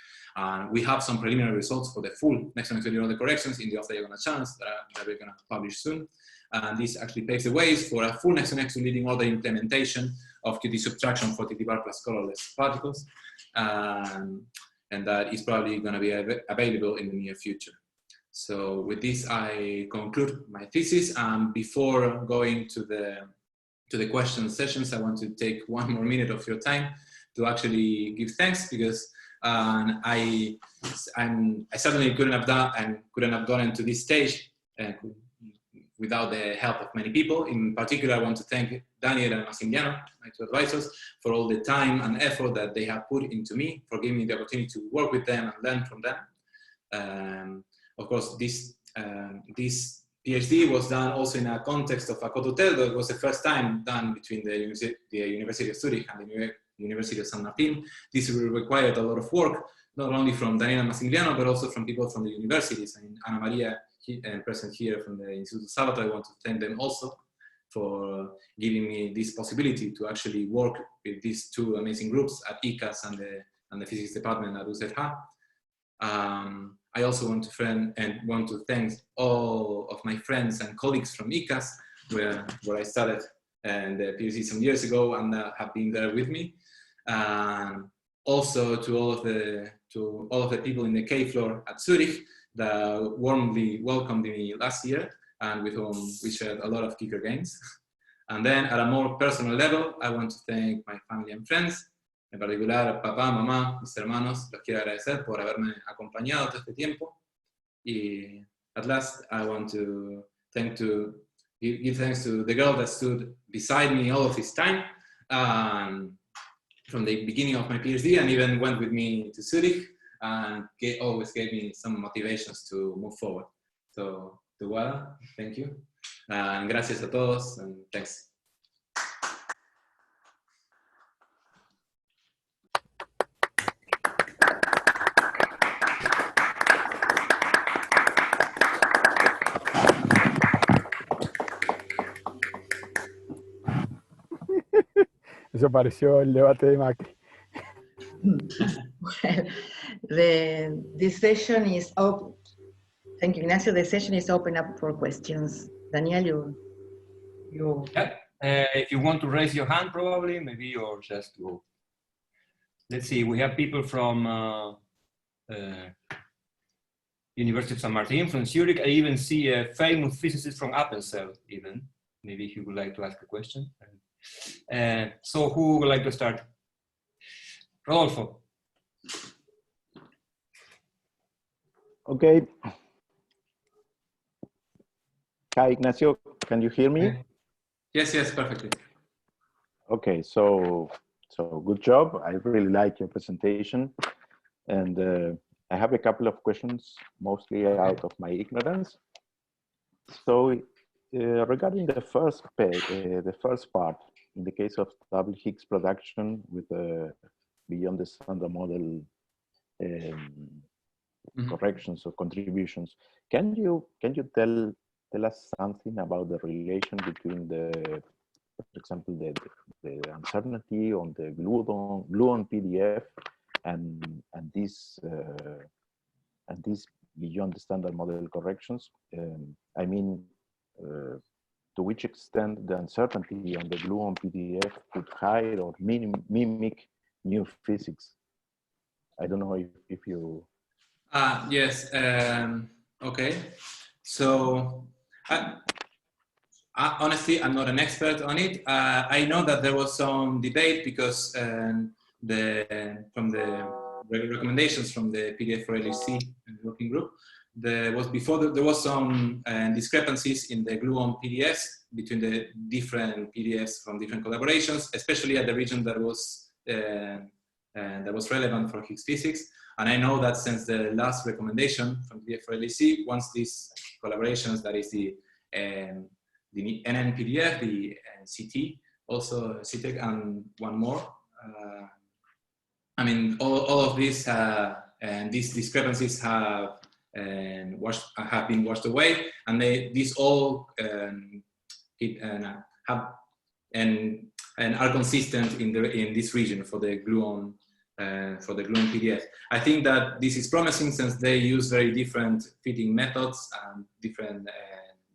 We have some preliminary results for the full next to leading order corrections in the off-diagonal channels that we're going to publish soon. And this actually paves the ways for a full next to leading order implementation of QT subtraction for TT bar plus colorless particles. And that is probably going to be available in the near future. So with this, I conclude my thesis. Before going to the question sessions, I want to take one more minute of your time to actually give thanks, because I certainly couldn't have gotten to this stage without the help of many people. In particular, I want to thank Daniel and Massimiliano, my two advisors, for all the time and effort that they have put into me, for giving me the opportunity to work with them and learn from them. Of course, this PhD was done also in a context of a cotuteldo. It was the first time done between the University of Zurich and the University of San Martin. This required a lot of work, not only from Daniel and Massimiliano, but also from people from the universities. I mean, Ana Maria, present here from the Instituto Sabato, I want to thank them also for giving me this possibility to actually work with these two amazing groups at ICAS and the physics department at UZH. I also want to thank all of my friends and colleagues from ICAS, where I started the PhD some years ago and have been there with me. Also to all of the people in the K floor at Zurich that warmly welcomed me last year and with whom we shared a lot of kicker games. And then at a more personal level, I want to thank my family and friends, en particular papá, mamá, mis hermanos. Los quiero agradecer por haberme acompañado todo este tiempo. Y at last, I want to give thanks to the girl that stood beside me all of this time. From the beginning of my PhD and even went with me to Zurich and always gave me some motivations to move forward. So, Tuguada, thank you. And gracias a todos, and thanks. Eso pareció el debate de Macri. Well, this session is open. Thank you, Ignacio. The session is open up for questions. Daniel, you. Yeah. If you want to raise your hand, probably, maybe, or just go. Let's see. We have people from University of San Martin, from Zurich. I even see a famous physicist from Appenzell, even. Maybe he would like to ask a question. So who would like to start? Rodolfo. Okay. Hi, Ignacio. Can you hear me? Yes, perfectly. Okay, so good job. I really like your presentation. And I have a couple of questions, mostly out of my ignorance. So regarding the first part, in the case of double Higgs production with beyond the standard model corrections or contributions, can you tell us something about the relation between for example, the uncertainty on the gluon PDF and these beyond the standard model corrections? I mean, to which extent the uncertainty on the gluon PDF could hide or mimic new physics? I don't know if you. Yes. Okay. So, honestly, I'm not an expert on it. I know that there was some debate because from the recommendations from the PDF for LHC working group, there was some discrepancies in the gluon PDFs between the different PDFs from different collaborations, especially at the region that was relevant for Higgs physics. And I know that since the last recommendation from PDF for LHC, once these collaborations, that is the NN PDF, the CT, also CTEC, and one more. I mean, all of these and these discrepancies have been washed away, and these all are consistent in this region for the gluon PDF. I think that this is promising since they use very different fitting methods and different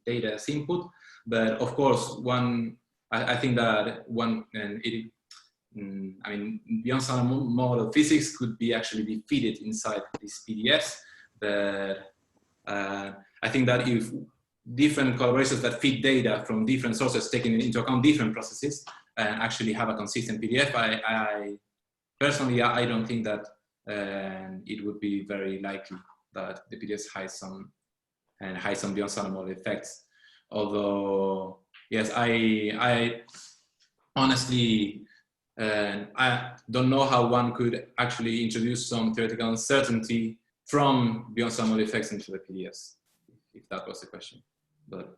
data input. But of course, I think that I mean, beyond some model physics could actually be fitted inside these PDFs. But I think that if different collaborations that feed data from different sources, taking into account different processes, and actually have a consistent PDF, personally, I don't think that it would be very likely that the PDFs hide some beyond standard model effects. Although, yes, I honestly, I don't know how one could actually introduce some theoretical uncertainty from beyond standard model effects into the PDFs, if that was the question. but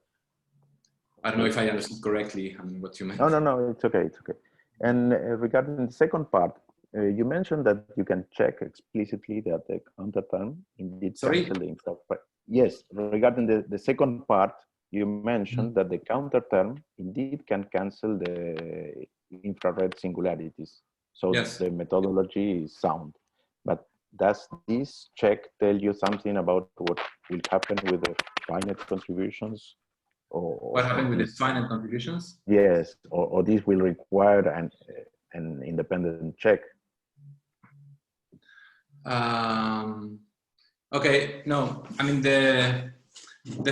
I don't know if I understood correctly what you meant. No, it's okay, it's okay. And regarding the second part, you mentioned that you can check explicitly that the counter term indeed cancel the infrared. Yes, regarding the second part, you mentioned that the counter term indeed can cancel the infrared singularities. So yes, the methodology is sound. But does this check tell you something about what will happen with the finite contributions? Or what happened with the finite contributions? Yes, or this will require an independent check. Okay, no, I mean the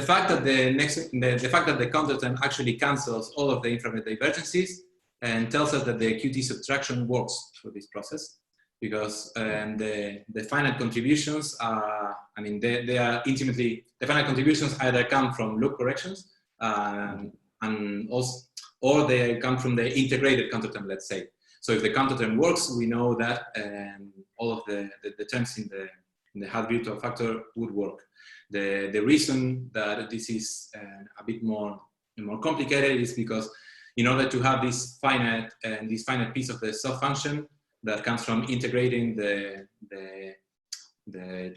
fact that the fact that the counter term actually cancels all of the infrared divergences and tells us that the QT subtraction works for this process, because the finite contributions are, I mean, they are intimately, the finite contributions either come from loop corrections and also, or they come from the integrated counter term, let's say. So if the counter term works, we know that all of the terms in the hard virtual factor would work. The reason that this is a bit more complicated is because in order to have this finite piece of the soft function that comes from integrating the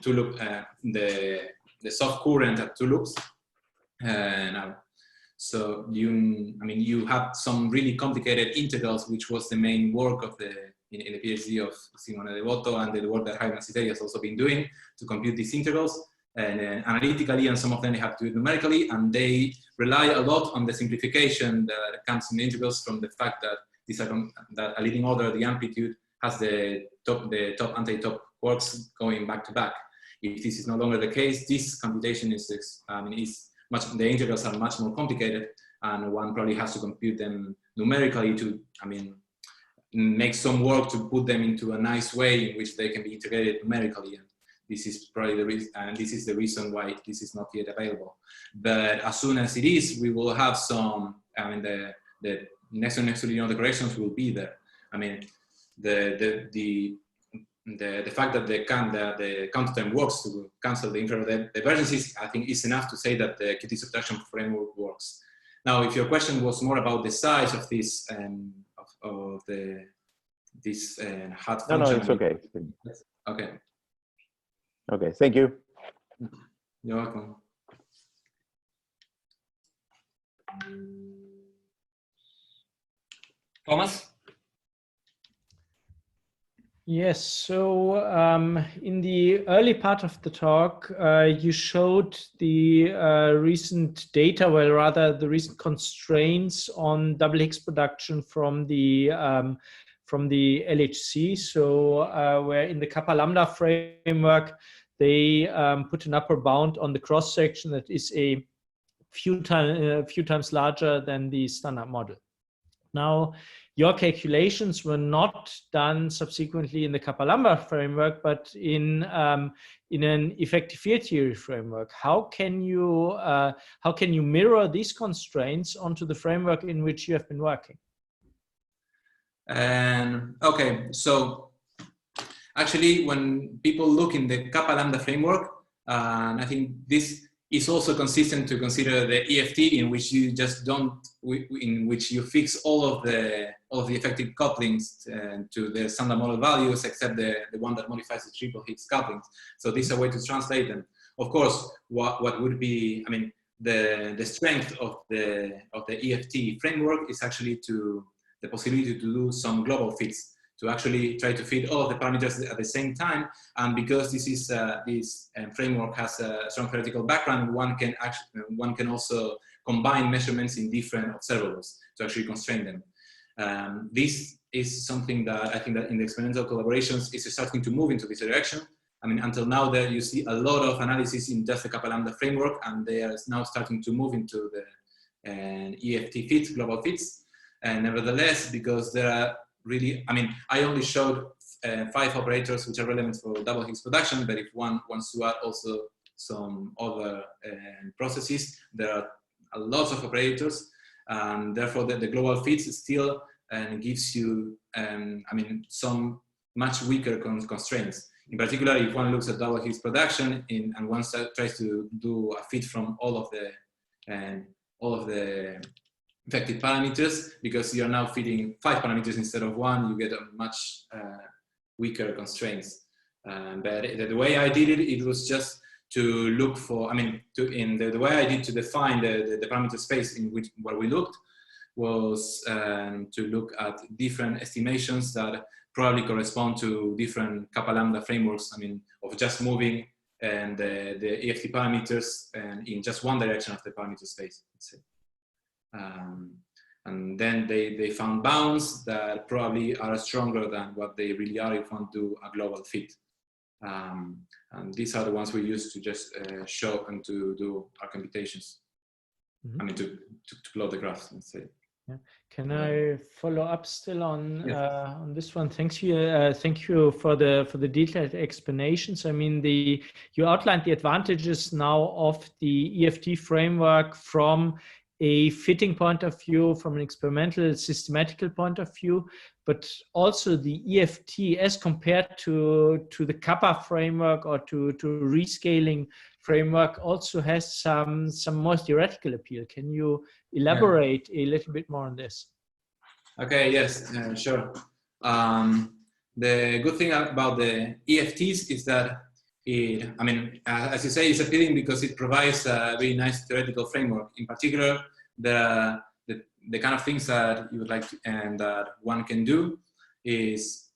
two loop the soft current at two loops, so you have some really complicated integrals, which was the main work of in the PhD of Simone Devoto, and the work that Jaime Citeri has also been doing to compute these integrals and analytically, and some of them they have to do it numerically, and they rely a lot on the simplification that comes in the integrals from the fact that that a leading order, the amplitude, has the top anti-top quarks going back to back. If this is no longer the case, this computation is the integrals are much more complicated, and one probably has to compute them numerically to, make some work to put them into a nice way in which they can be integrated numerically. And this is probably the reason, and this is the reason why this is not yet available. But as soon as it is, we will have some. The next linear corrections will be there. The fact that the counter term works to cancel the infrared divergences, I think, is enough to say that the QT subtraction framework works. Now, if your question was more about the size of this hard function, no, it's okay. Okay. Okay, thank you. You're welcome. Thomas? Yes, so in the early part of the talk, you showed the recent data, well, rather the recent constraints on double Higgs production from the LHC. So where in the kappa lambda framework, they put an upper bound on the cross section that is a few times larger than the standard model. Now, your calculations were not done subsequently in the kappa lambda framework, but in an effective field theory framework. How can you mirror these constraints onto the framework in which you have been working? Okay, so actually, when people look in the kappa lambda framework, I think this is also consistent to consider the EFT, in which you just in which you fix all of the effective couplings to the standard model values, except the one that modifies the triple Higgs couplings. So this is a way to translate them. Of course, what would be, the strength of the EFT framework is actually the possibility to do some global fits, to actually try to fit all of the parameters at the same time. And because this framework has a strong theoretical background, one can also combine measurements in different observables to actually constrain them. This is something that I think that in the experimental collaborations is starting to move into this direction. Until now there you see a lot of analysis in just the kappa lambda framework, and they are now starting to move into the EFT fits, global fits. And nevertheless, because there are really, I only showed 5 operators which are relevant for double Higgs production, but if one wants to add also some other processes, there are lots of operators, and therefore the global fits still gives you, some much weaker constraints. In particular, if one looks at double Higgs production and one tries to do a fit from all of the and all of the effective parameters, because you're now fitting 5 parameters instead of 1, you get a much weaker constraints. But the way I did it, it was just to look for, I mean, the way I did to define the parameter space in which where we looked was to look at different estimations that probably correspond to different kappa lambda frameworks. I mean, of just moving and the EFT parameters and in just one direction of the parameter space, let's say. And then they found bounds that probably are stronger than what they really are if one do a global fit. And these are the ones we use to just show and to do our computations. Mm-hmm. I mean, to plot the graphs, let's say. Yeah. Can I follow up still on this one? Thank you for the detailed explanations. I mean, you outlined the advantages now of the EFT framework from a fitting point of view, from an experimental systematical point of view, but also the EFT as compared to the kappa framework or to rescaling framework also has some more theoretical appeal. Can you elaborate a little bit more on this? Okay, yes, sure. The good thing about the EFTs is that I mean, as you say, it's appealing because it provides a very nice theoretical framework. In particular, the kind of things that you would like to, and that one can do is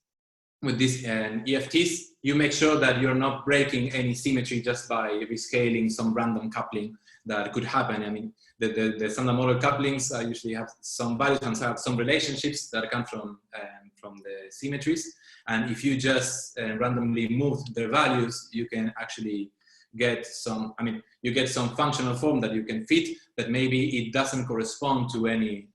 with these EFTs, you make sure that you're not breaking any symmetry just by rescaling some random coupling that could happen. I mean, the standard model couplings usually have some values and have some relationships that come from the symmetries. And if you just randomly move their values, you can actually get some, I mean, you get some functional form that you can fit, but maybe it doesn't correspond to any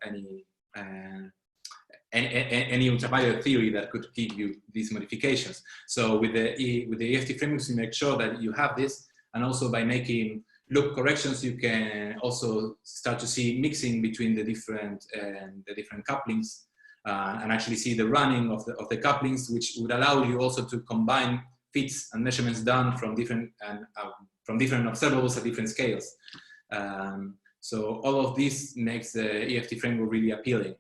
ultraviolet theory that could give you these modifications. So with the EFT frameworks, you make sure that you have this, and also by making loop corrections, you can also start to see mixing between the different couplings, and actually see the running of the couplings, which would allow you also to combine fits and measurements done from different observables at different scales. So all of this makes the EFT framework really appealing.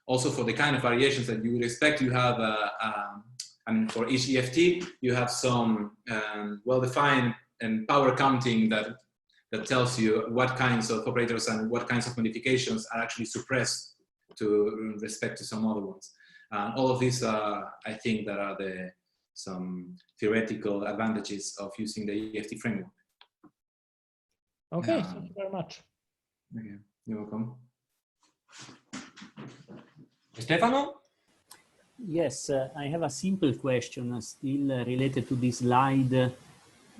Also for the kind of variations that you would expect, you have, I mean, for each EFT, you have some well-defined and power counting that tells you what kinds of operators and what kinds of modifications are actually suppressed to respect to some other ones. All of these, I think, that are some theoretical advantages of using the EFT framework. Okay, thank you very much. Okay, you're welcome. Stefano? Yes, I have a simple question still related to this slide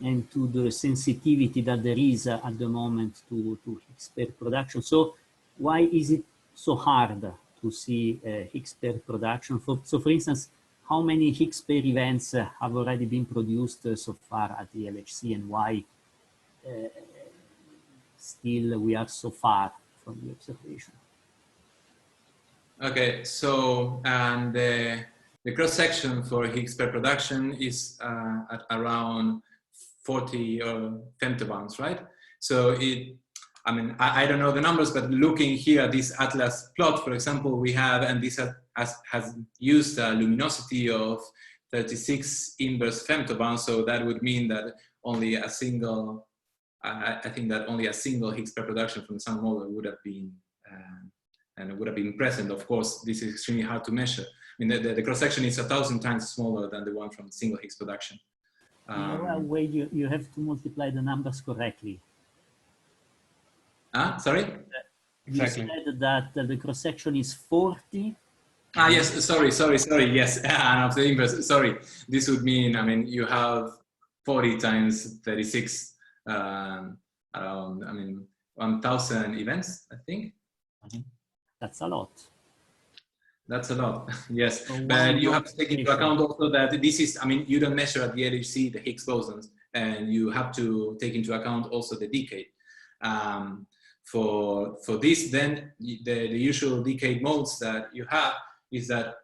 and to the sensitivity that there is at the moment to Higgs pair production. So why is it so hard to see Higgs pair production? So for instance, how many Higgs pair events have already been produced so far at the LHC, and why still we are so far from the observation? Okay, so the cross-section for Higgs pair production is at around 40 femtobarns, right? So I mean, I don't know the numbers, but looking here at this Atlas plot, for example, we have, and this has used a luminosity of 36 inverse femtobarns, so that would mean that only a single, I think that only a single Higgs pair production from the sun model would have been, and it would have been present. Of course, this is extremely hard to measure. I mean, the cross-section is 1,000 times smaller than the one from single Higgs production. Wait, you have to multiply the numbers correctly. Sorry? You exactly. said that the cross-section is 40. Yes, sorry, yes, and of the inverse, sorry. This would mean, I mean, you have 40 times 36, around, I mean, 1,000 events, I think. That's a lot. That's a lot, yes. So but you have to take into account also that this is, I mean, you don't measure at the LHC the Higgs bosons, and you have to take into account also the decay. For this, then the usual decay modes that you have is that,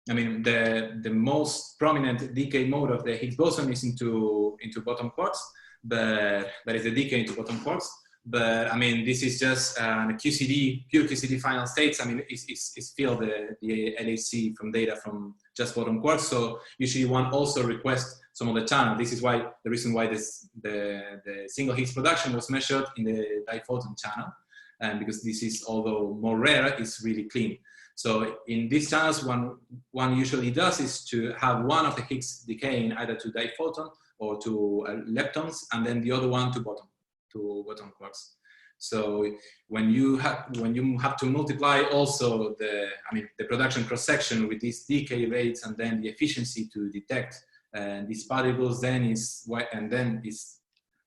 I mean, the most prominent decay mode of the Higgs boson is into bottom quarks, but that is the decay into bottom quarks. But I mean, this is just QCD, pure QCD final states. I mean, it's still the LHC from data from just bottom quarks. So usually one also requests some of the channel. This is why the reason why the single Higgs production was measured in the diphoton channel, and because this is, although more rare, it's really clean. So in these channels, one usually does is to have one of the Higgs decaying either to diphoton or to leptons, and then the other one to bottom quarks. So when you have to multiply also the production cross section with these decay rates and then the efficiency to detect these particles, then is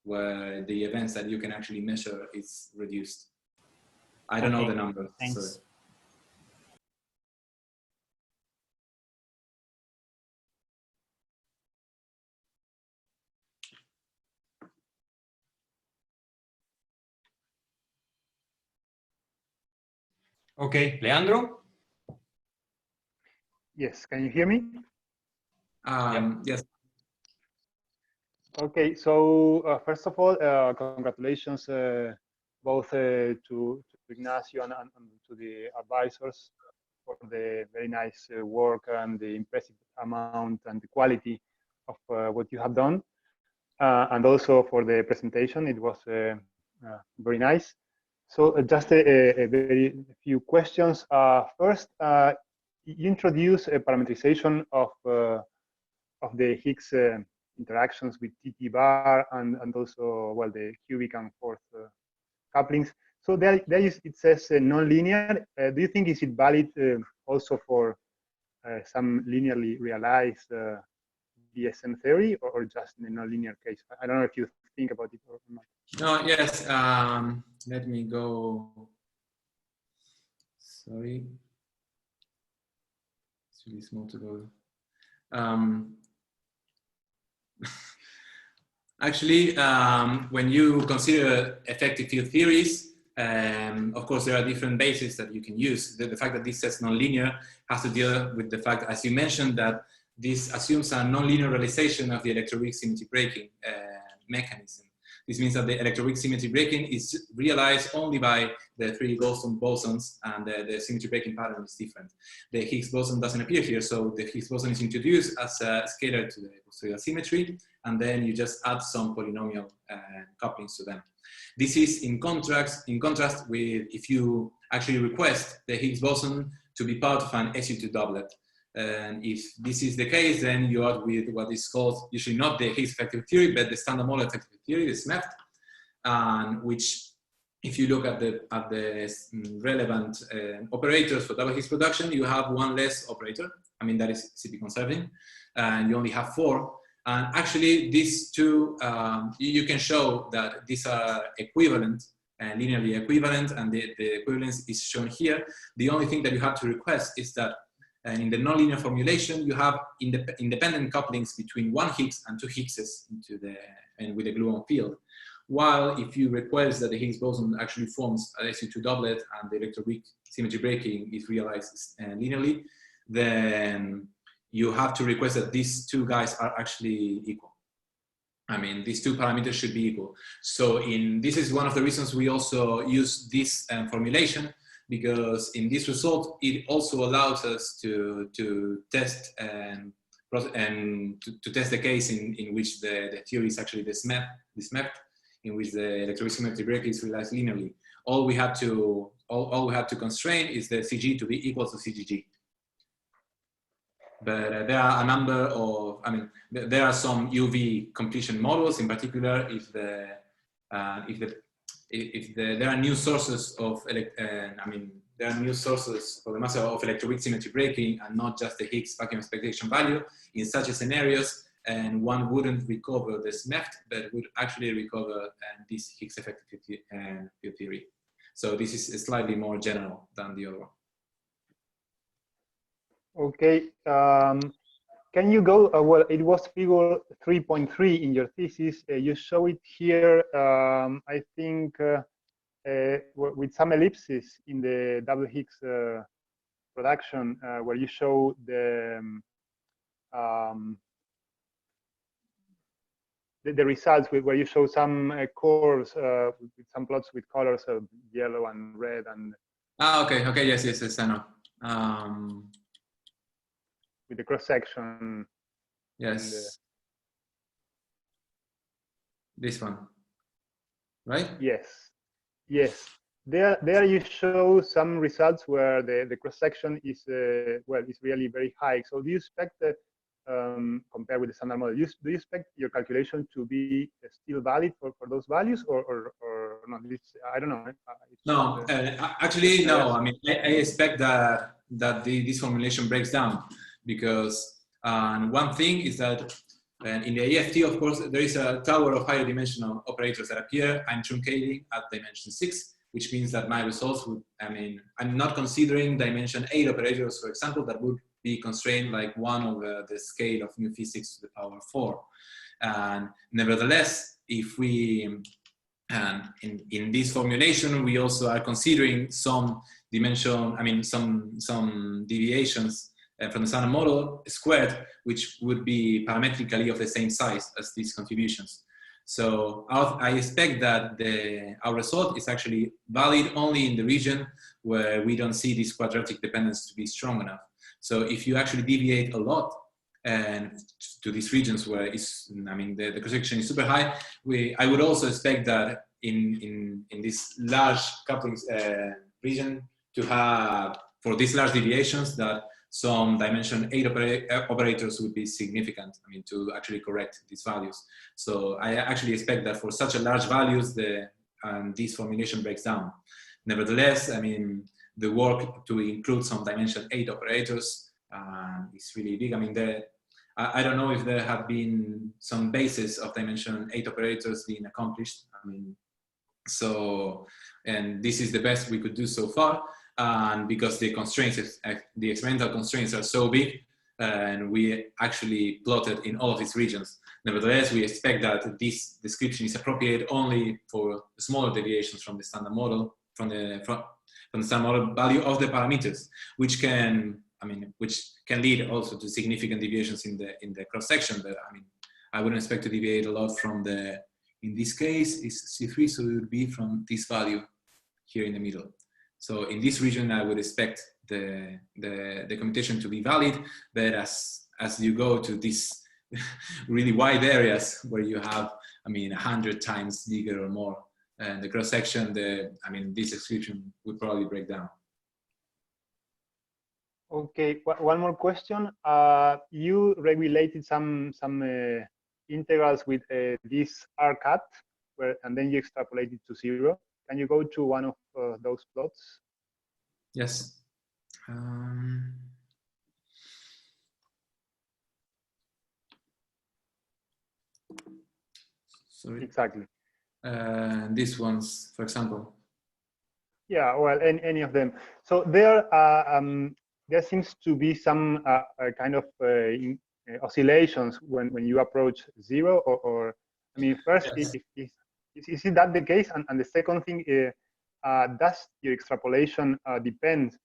where the events that you can actually measure is reduced. I don't know the number. Thanks. Sorry. Okay, Leandro? Yes, can you hear me? Yes. Okay, so first of all, congratulations both to Ignacio and to the advisors for the very nice work and the impressive amount and the quality of what you have done, and also for the presentation. It was very nice. So just a very few questions. First, you introduced a parameterization of the Higgs interactions with TT bar and also, well, the cubic and fourth couplings. So there is, it says non-linear. Do you think is it valid also for some linearly realized DSM theory, or just in a non-linear case? I don't know if you think about it or not. No, yes. Let me go. Sorry. It's really small to go. Actually, when you consider effective field theories, of course, there are different bases that you can use. The fact that this says nonlinear has to deal with the fact, as you mentioned, that this assumes a nonlinear realization of the electroweak symmetry breaking mechanism. This means that the electroweak symmetry breaking is realized only by the three Goldstone bosons, and the symmetry breaking pattern is different. The Higgs boson doesn't appear here, so the Higgs boson is introduced as a scalar to the boson symmetry, and then you just add some polynomial couplings to them. This is in contrast with if you actually request the Higgs boson to be part of an SU2 doublet. And if this is the case, then you are with what is called, usually not the Higgs effective theory, but the standard model effective theory, the SMEFT, and which, if you look at the relevant operators for double Higgs production, you have one less operator. I mean, that is CP conserving, and you only have 4. And actually, these two, you can show that these are equivalent, linearly equivalent, and the equivalence is shown here. The only thing that you have to request is that in the nonlinear formulation, you have independent couplings between one Higgs and two Higgses with a gluon field. While if you request that the Higgs boson actually forms a SU2 doublet and the electroweak symmetry breaking is realized linearly, then you have to request that these two guys are actually equal. I mean, these two parameters should be equal. So this is one of the reasons we also use this formulation, because in this result, it also allows us to test to test the case in which the theory is actually the SMEFT, in which the electroweak symmetry breaking is realized linearly. All we have to constrain is the CG to be equal to CGG. But there are a number of, there are some UV completion models. In particular, if there are new sources of, there are new sources for the mass of electroweak symmetry breaking and not just the Higgs vacuum expectation value. In such scenarios, and one wouldn't recover the SMEFT, but would actually recover this Higgs effective field theory. So this is slightly more general than the other one. Okay, can you go, well, it was figure 3.3 in your thesis. You show it here, I think, with some ellipses in the double Higgs production, where you show the the results where you show some curves with some plots with colors of yellow and red and. Okay, yes, I know. With the cross section. Yes. This one, right? Yes. There you show some results where the cross section is well, is really very high. So do you expect that compared with the standard model, do you expect your calculation to be still valid for those values or not? I don't know. No, actually, no. I mean, I expect that this formulation breaks down because one thing is that in the AFT, of course, there is a tower of higher dimensional operators that appear. I'm truncating at dimension 6, which means that my results would, I mean, I'm not considering dimension 8 operators, for example, that would be constrained like 1 over the scale of mu physics to the power 4. And nevertheless, if we, in this formulation, we also are considering some dimension, I mean, some deviations from the standard model squared, which would be parametrically of the same size as these contributions. So I expect that our result is actually valid only in the region where we don't see this quadratic dependence to be strong enough. So if you actually deviate a lot and to these regions where it's, I mean, the cross-section is super high, I would also expect that in this large couplings region to have, for these large deviations, that some dimension 8 operators would be significant, I mean, to actually correct these values. So I actually expect that for such a large values, this formulation breaks down. Nevertheless, I mean, the work to include some dimension 8 operators is really big. I mean, I don't know if there have been some basis of dimension 8 operators being accomplished. I mean, so, and this is the best we could do so far. And because the constraints, the experimental constraints are so big, and we actually plotted in all of these regions. Nevertheless, we expect that this description is appropriate only for smaller deviations from the standard model, from the standard model value of the parameters, which can, I mean, which can lead also to significant deviations in the cross section. But I mean, I wouldn't expect to deviate a lot from the. In this case, it's C3, so it would be from this value here in the middle. So in this region, I would expect the computation to be valid, but as you go to these really wide areas where you have, I mean, 100 times bigger or more, and the cross section, I mean, this description would probably break down. Okay, one more question. You regulated some integrals with this R-cut, and then you extrapolated to 0. Can you go to one of those plots? Yes. Sorry. Exactly. These ones, for example. Yeah, well, any of them. So there seems to be some kind of oscillations when you approach 0, or I mean, first, yes. Is that the case? And the second thing is, does your extrapolation depend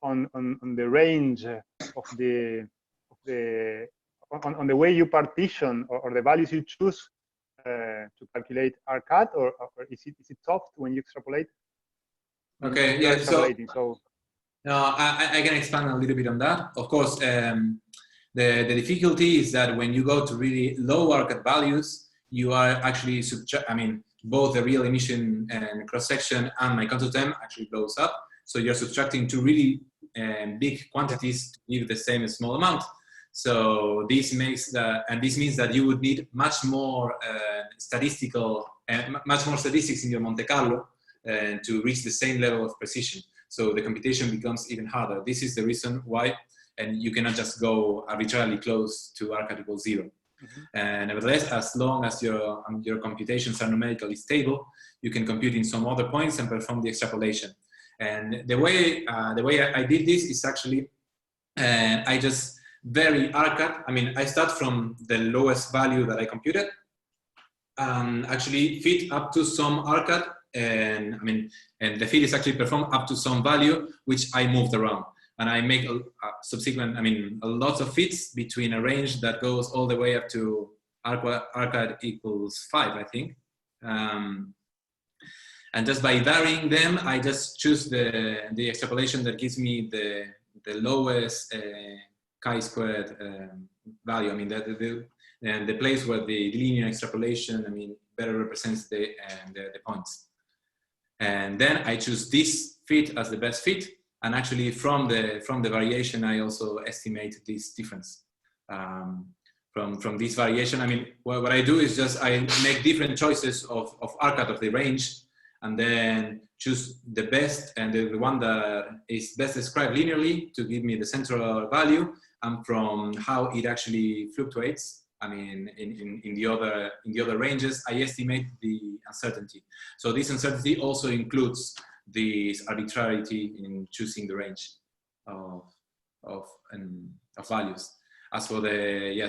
on the range of the way you partition or the values you choose to calculate R-cut, or is it soft when you extrapolate? Okay, yeah. So no, I can expand a little bit on that. Of course, the difficulty is that when you go to really low R-cut values, you are actually I mean, both the real emission and cross section and my contour term actually blows up. So you're subtracting two really big quantities to give the same small amount. So this makes and this means that you would need much more much more statistics in your Monte Carlo to reach the same level of precision. So the computation becomes even harder. This is the reason why, and you cannot just go arbitrarily close to R-cut equals 0. Nevertheless, as long as your computations are numerically stable, you can compute in some other points and perform the extrapolation. And the way I did this is actually I just vary R-cut. I mean, I start from the lowest value that I computed, actually fit up to some R-cut, and I mean, and the fit is actually performed up to some value which I moved around. And I make a subsequent, I mean, a lot of fits between a range that goes all the way up to arcad equals 5, I think. And just by varying them, I just choose the extrapolation that gives me the lowest chi-squared value. I mean, the place where the linear extrapolation, I mean, better represents the points. And then I choose this fit as the best fit. And actually from the variation, I also estimate this difference. From this variation, I mean, what I do is just I make different choices of arcad of the range, and then choose the best and the one that is best described linearly to give me the central value, and from how it actually fluctuates, I mean, in the other ranges, I estimate the uncertainty. So this uncertainty also includes this arbitrarity in choosing the range of values. As for the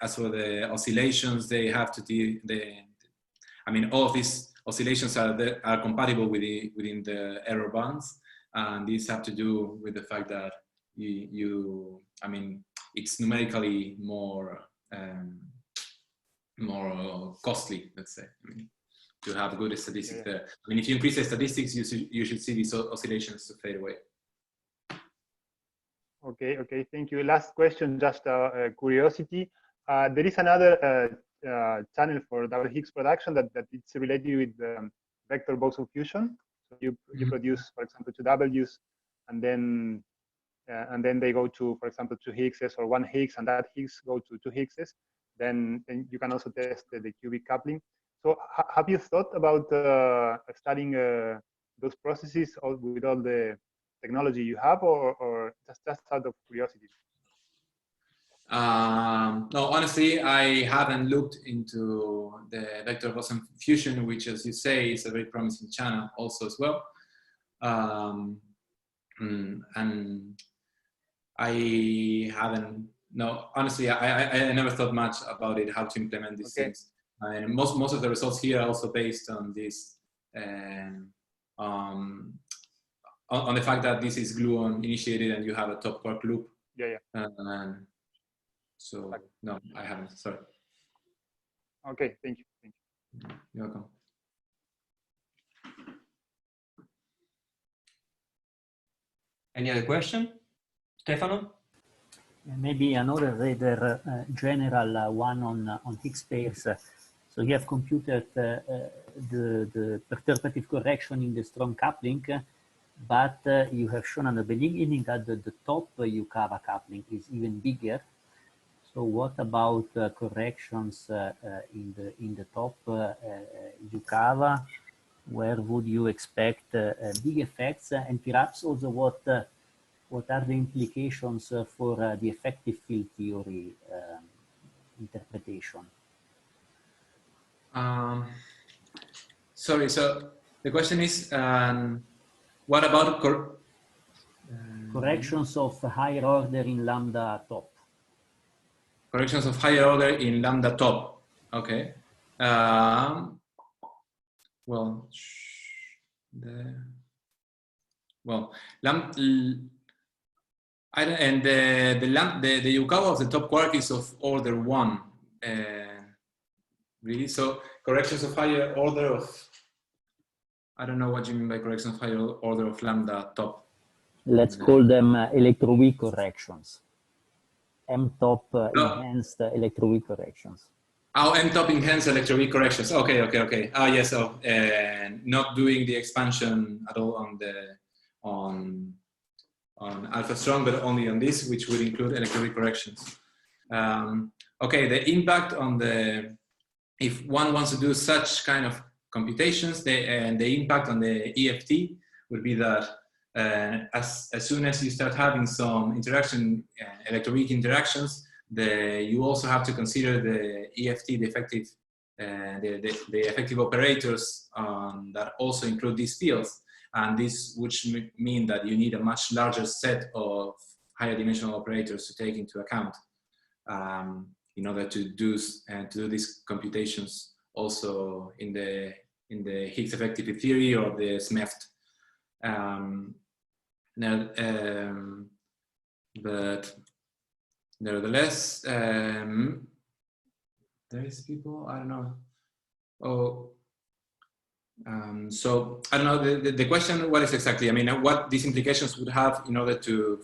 as for the oscillations, they have to do I mean, all of these oscillations are compatible within the error bands, and these have to do with the fact that I mean, it's numerically more costly, let's say, I mean, to have good statistics there. I mean, if you increase the statistics, you should see these oscillations to fade away. Okay, thank you. Last question, just a curiosity. There is another channel for double Higgs production that it's related with vector boson fusion. So you produce, for example, 2 W's, and then they go to, for example, 2 Higgses or 1 Higgs, and that Higgs go to 2 Higgses. Then you can also test the cubic coupling. So have you thought about studying those processes with all the technology you have, or just out of curiosity? No, honestly, I haven't looked into the vector boson fusion, which, as you say, is a very promising channel also as well. And I haven't, no, honestly, I never thought much about it, how to implement these things. And most of the results here are also based on this, on the fact that this is gluon initiated and you have a top quark loop. So no, I haven't. Sorry. Okay, thank you. You're welcome. Any other question, Stefano? Maybe another rather general one on Higgs pairs. So you have computed the perturbative correction in the strong coupling, but you have shown at the beginning that the top Yukawa coupling is even bigger. So what about corrections in the top Yukawa? Where would you expect big effects, and perhaps also what are the implications for the effective field theory interpretation? Sorry, so the question is, what about corrections of higher order in lambda top? Corrections of higher order in lambda top. Okay. Well, and the Yukawa of the top quark is of order 1. Really? So corrections of higher order of, I don't know what you mean by corrections of higher order of lambda top. Let's call them electroweak corrections. M-top enhanced electroweak corrections. Oh, M-top enhanced electroweak corrections. Okay. Ah, yes. So not doing the expansion at all on alpha strong, but only on this, which would include electroweak corrections. Okay, the impact on the, if one wants to do such kind of computations, the impact on the EFT would be that as soon as you start having some interaction, electroweak interactions, you also have to consider the EFT, the effective operators that also include these fields, and this which mean that you need a much larger set of higher dimensional operators to take into account in order to do these computations also in the Higgs effective theory or the SMEFT. But nevertheless, there is people, I don't know. Oh, so I don't know the question. What is exactly? I mean, what these implications would have in order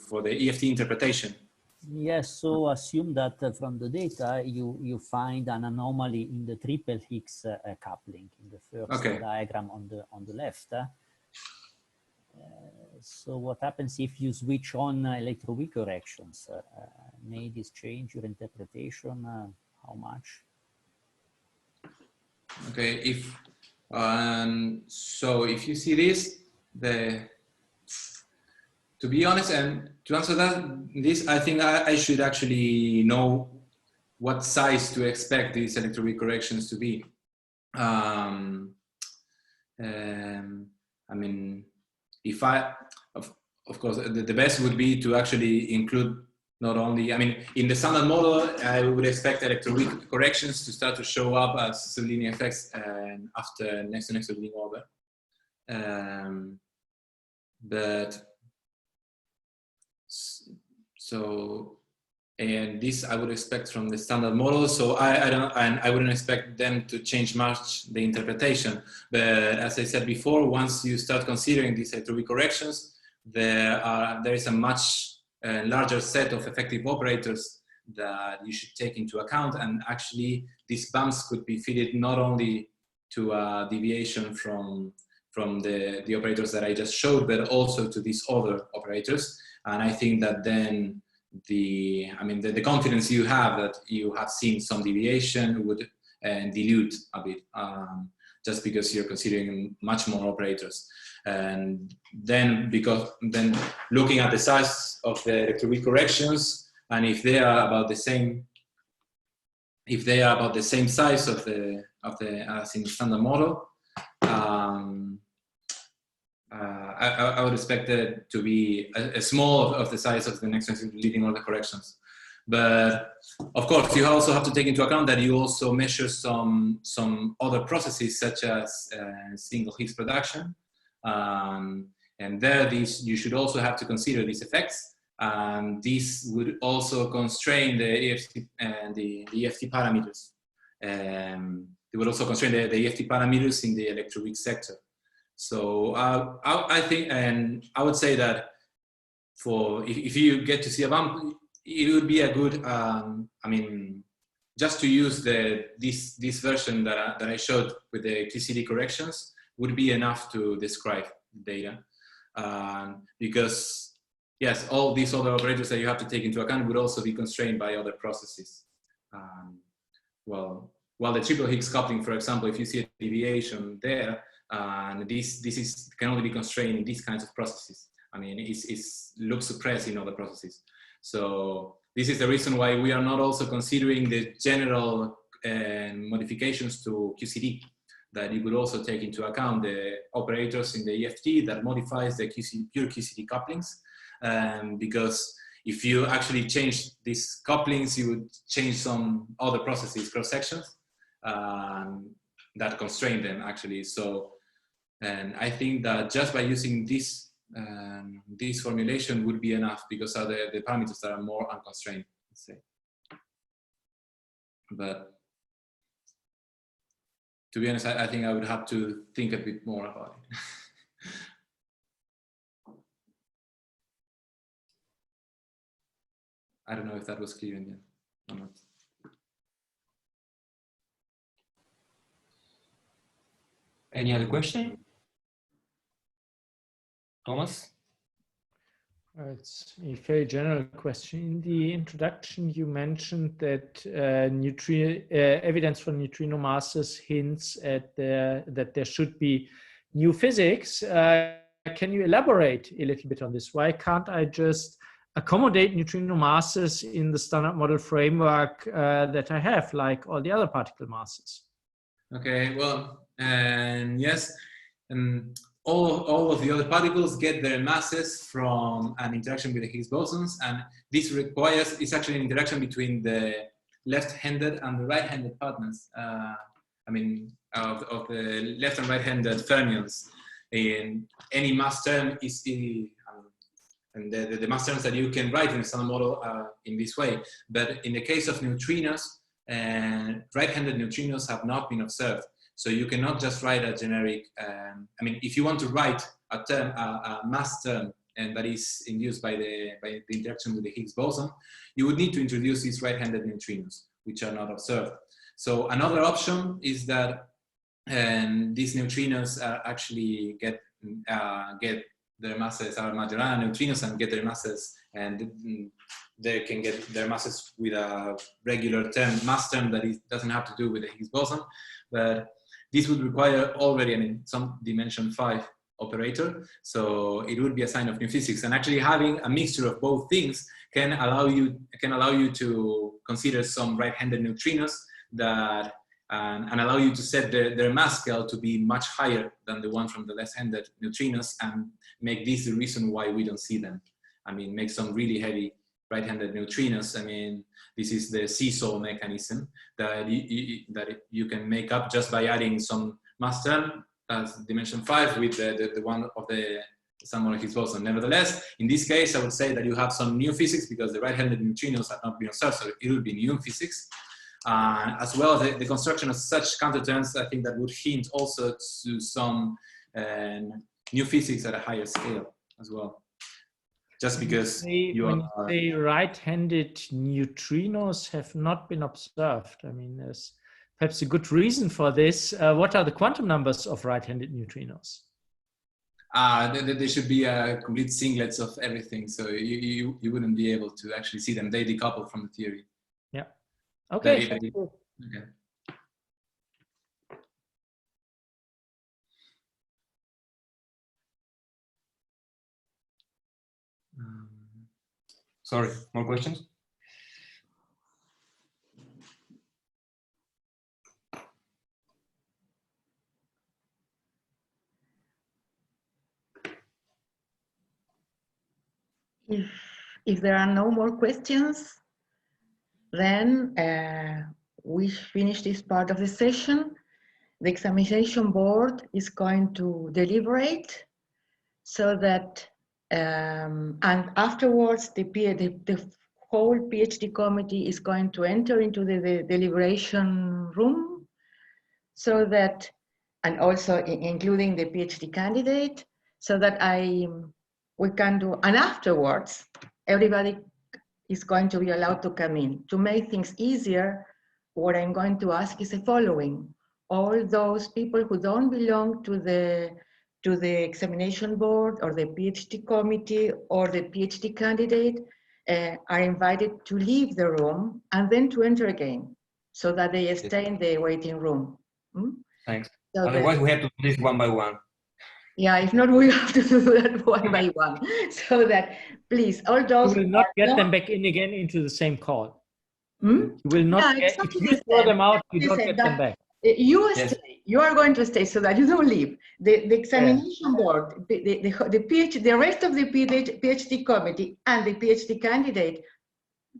for the EFT interpretation. Yes, so assume that from the data you find an anomaly in the triple Higgs coupling in the first diagram on the left. So what happens if you switch on electroweak corrections? May this change your interpretation? How much? Okay, if so, if you see this, to be honest, and to answer this, I think I should actually know what size to expect these electroweak corrections to be. I mean, if of course, the best would be to actually include not only, I mean, in the standard model, I would expect electroweak corrections to start to show up as sublinear effects after next to next sublinear orbit. But so, and this I would expect from the standard model. So I wouldn't expect them to change much the interpretation. But as I said before, once you start considering these electroweak corrections, there is a much larger set of effective operators that you should take into account, and actually these bumps could be fitted not only to a deviation from the operators that I just showed, but also to these other operators. And I think that then the confidence you have that you have seen some deviation would dilute a bit, just because you're considering much more operators. And then looking at the size of the electroweak corrections, and if they are about the same size of the as in the standard model, I would expect it to be a small of the size of the next leading order corrections. But of course, you also have to take into account that you also measure some other processes, such as single Higgs production. And there, you should also have to consider these effects. This would also constrain the EFT parameters. It would also constrain the EFT parameters in the electroweak sector. So I think, and I would say that if you get to see a bump, it would be a good, I mean, just to use this version that I showed with the QCD corrections would be enough to describe data. Because yes, all these other operators that you have to take into account would also be constrained by other processes. Well, while the triple Higgs coupling, for example, if you see a deviation there, this can only be constrained in these kinds of processes. I mean, it looks suppressed in other processes. So this is the reason why we are not also considering the general modifications to QCD, that you would also take into account the operators in the EFT that modifies the pure QCD couplings. Because if you actually change these couplings, you would change some other processes, cross-sections, that constrain them actually. So, and I think that just by using this formulation would be enough, because of the parameters that are more unconstrained, let's say. But to be honest, I think I would have to think a bit more about it. I don't know if that was clear in the end or not. Any other question? Thomas? It's a very general question. In the introduction, you mentioned that evidence for neutrino masses hints at that there should be new physics. Can you elaborate a little bit on this? Why can't I just accommodate neutrino masses in the standard model framework that I have, like all the other particle masses? Okay, well, yes. All of the other particles get their masses from an interaction with the Higgs bosons, and this it's actually an interaction between the left-handed and the right-handed partners. I mean, of the left and right-handed fermions. In any mass term is and the mass terms that you can write in the standard model are in this way. But in the case of neutrinos, right-handed neutrinos have not been observed. So you cannot just write a generic, I mean, if you want to write a term, a mass term, and that is induced by the interaction with the Higgs boson, you would need to introduce these right-handed neutrinos, which are not observed. So another option is that these neutrinos actually get their masses, are Majorana neutrinos, and get their masses, and they can get their masses with a regular term, mass term that doesn't have to do with the Higgs boson. But this would require already, I mean, some dimension 5 operator. So it would be a sign of new physics. And actually having a mixture of both things can allow you to consider some right-handed neutrinos that and allow you to set their mass scale to be much higher than the one from the left-handed neutrinos, and make this the reason why we don't see them. I mean, make some really heavy right-handed neutrinos. I mean, this is the seesaw mechanism that you can make up just by adding some mass term as dimension 5 with the one of the Samuel Higgs boson. Nevertheless, in this case, I would say that you have some new physics because the right-handed neutrinos have not been observed, so it will be new physics. As well as the construction of such counterterms, I think that would hint also to some new physics at a higher scale as well. Just because when you say right-handed neutrinos have not been observed, I mean, there's perhaps a good reason for this. What are the quantum numbers of right-handed neutrinos? There should be complete singlets of everything, so you wouldn't be able to actually see them. They decouple from the theory. Yeah. Okay. Okay. Sorry, more questions? If there are no more questions, then we finish this part of the session. The examination board is going to deliberate, so that and afterwards the whole PhD committee is going to enter into the deliberation room, so that, and also including the PhD candidate, so that we can do, and afterwards everybody is going to be allowed to come in. To make things easier, what I'm going to ask is the following: all those people who don't belong to the examination board or the PhD committee or the PhD candidate are invited to leave the room and then to enter again, so that they stay in the waiting room. Thanks. So otherwise we have to do this one by one. Yeah, if not, we have to do that one by one. So that, please, all those— You will not get them back in again into the same call. You will not get, if you throw them out, you don't get them back. You stay. You are going to stay, so that you don't leave. The examination board, the rest of the PhD committee and the PhD candidate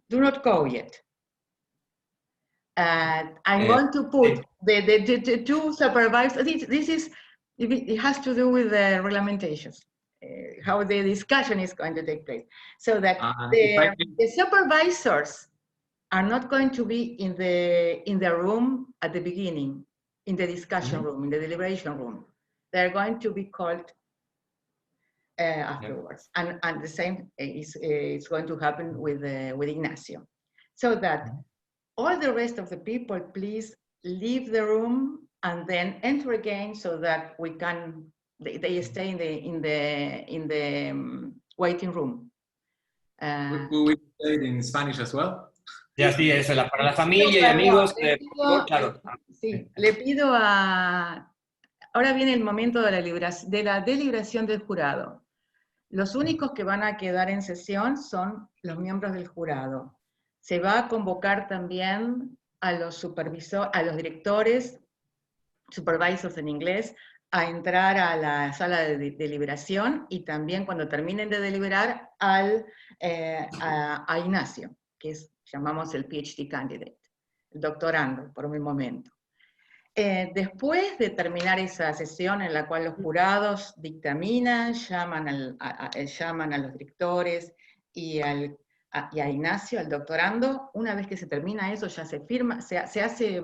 do not go yet. I'm going to put the two supervisors. It has to do with the regulations, how the discussion is going to take place. So that the supervisors are not going to be in the room at the beginning, in the discussion room, in the deliberation room. They're going to be called afterwards. And the same is going to happen with Ignacio. So that all the rest of the people, please leave the room and then enter again, so that we can, they stay in the waiting room. We say it in Spanish as well. Ya, sí, eso, para la familia y amigos. Claro. Sí, le pido a... Ahora viene el momento de la deliberación del jurado. Los únicos que van a quedar en sesión son los miembros del jurado. Se va a convocar también a los supervisores, a los directores, supervisors en inglés, a entrar a la sala de deliberación, y también cuando terminen de deliberar a Ignacio, que llamamos el PhD candidate, el doctorando por un momento. Después de terminar esa sesión en la cual los jurados dictaminan, llaman a los directores y al y a Ignacio, al doctorando. Una vez que se termina eso, ya se firma, se hace,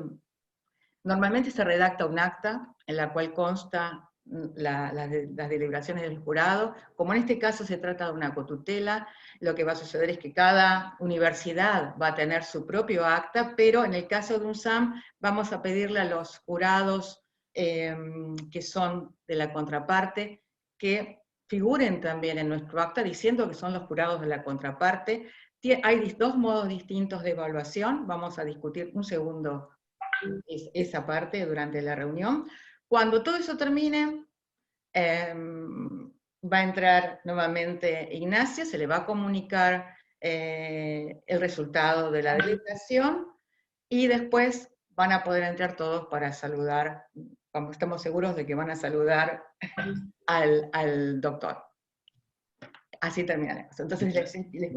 normalmente se redacta un acta en la cual consta las deliberaciones del jurado. Como en este caso se trata de una cotutela, lo que va a suceder es que cada universidad va a tener su propio acta, pero en el caso de UNSAM vamos a pedirle a los jurados que son de la contraparte que figuren también en nuestro acta diciendo que son los jurados de la contraparte. Hay dos modos distintos de evaluación, vamos a discutir un segundo esa parte durante la reunión. Cuando todo eso termine, va a entrar nuevamente Ignacio, se le va a comunicar el resultado de la deliberación, y después van a poder entrar todos para saludar, como estamos seguros de que van a saludar al doctor. Así terminaremos. Entonces les pido,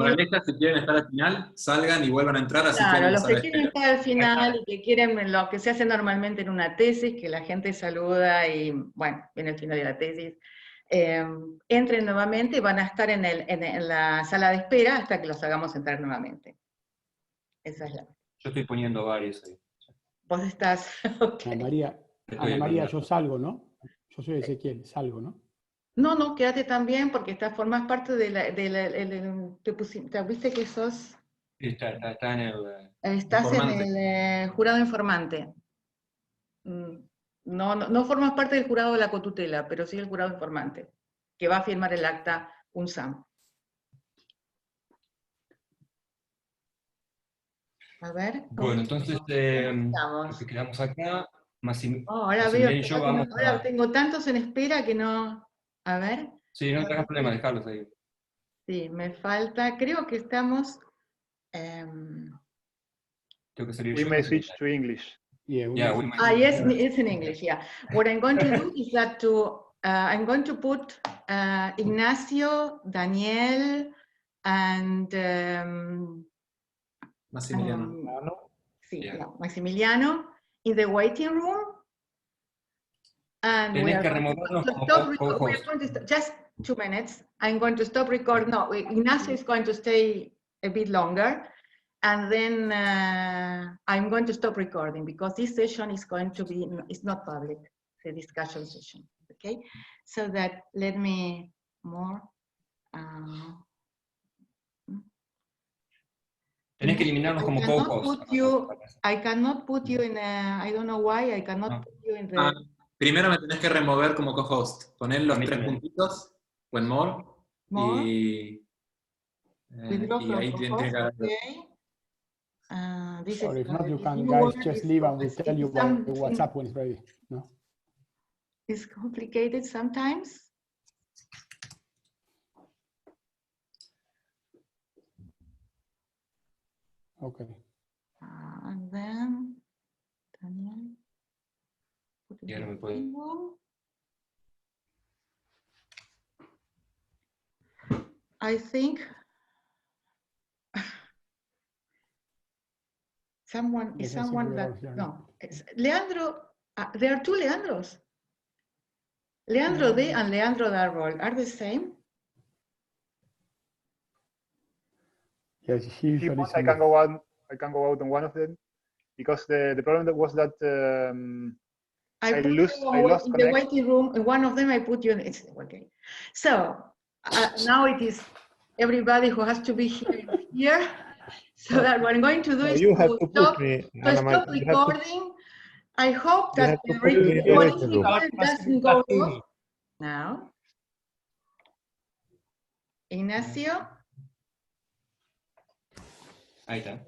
Si quieren estar al final, salgan y vuelvan a entrar. Así claro, los que que quieren estar al final y que quieren lo que se hace normalmente en una tesis, que la gente saluda y, bueno, viene el final de la tesis, entren nuevamente y van a estar en la sala de espera hasta que los hagamos entrar nuevamente. Esa es la... Yo estoy poniendo varios ahí. Vos estás... Okay. Ana María, yo salgo, ¿no? Yo soy Ezequiel, salgo, ¿no? No, quédate también porque formas parte de te viste que sos... Sí, está en el... Estás informante. en el jurado informante. No formas parte del jurado de la cotutela, pero sí el jurado informante, que va a firmar el acta UNSAM. A ver. Bueno, entonces, los que quedamos acá, Ahora veo y yo vamos ahora tengo tantos en espera que no... A ver. Sí, no tengas problema, dejarlos ahí. Sí, me falta, creo que estamos... Tengo que salir We yo, may no sé. switch to English. Yeah, yes, it's in English, yeah. What I'm going to do is that I'm going to put Ignacio, Daniel, and Maximiliano. Maximiliano in the waiting room. And we Tenés are que going removernos to como stop recording. co-host. Just 2 minutes. I'm going to stop recording. No, Ignacio is going to stay a bit longer. And then I'm going to stop recording because this session is going to be, it's not public, it's a discussion session, okay? So that, let me more. Tenés que eliminarnos como co-host. I cannot put you in I don't know why, I cannot put you in the... Primero me tenés que remover como co-host. Poner los 3 puntitos, o en more. Y ahí tiene que haber... Or if not, you can, guys, just leave and we'll tell you by WhatsApp when it's ready. No? It's complicated sometimes. Okay. And then, Daniel. Ya no me puedo. I think is someone that, no, it's Leandro, there are 2 Leandros. Leandro D and Leandro Darrol are the same? Yes, he usually I can go out on one of them because the problem was that I lost in the waiting room. In one of them, I put you in. It's okay. So now it is everybody who has to be here. So that what I'm going to do is stop recording. I hope that the recording doesn't go off now. Ignacio. Ahí está.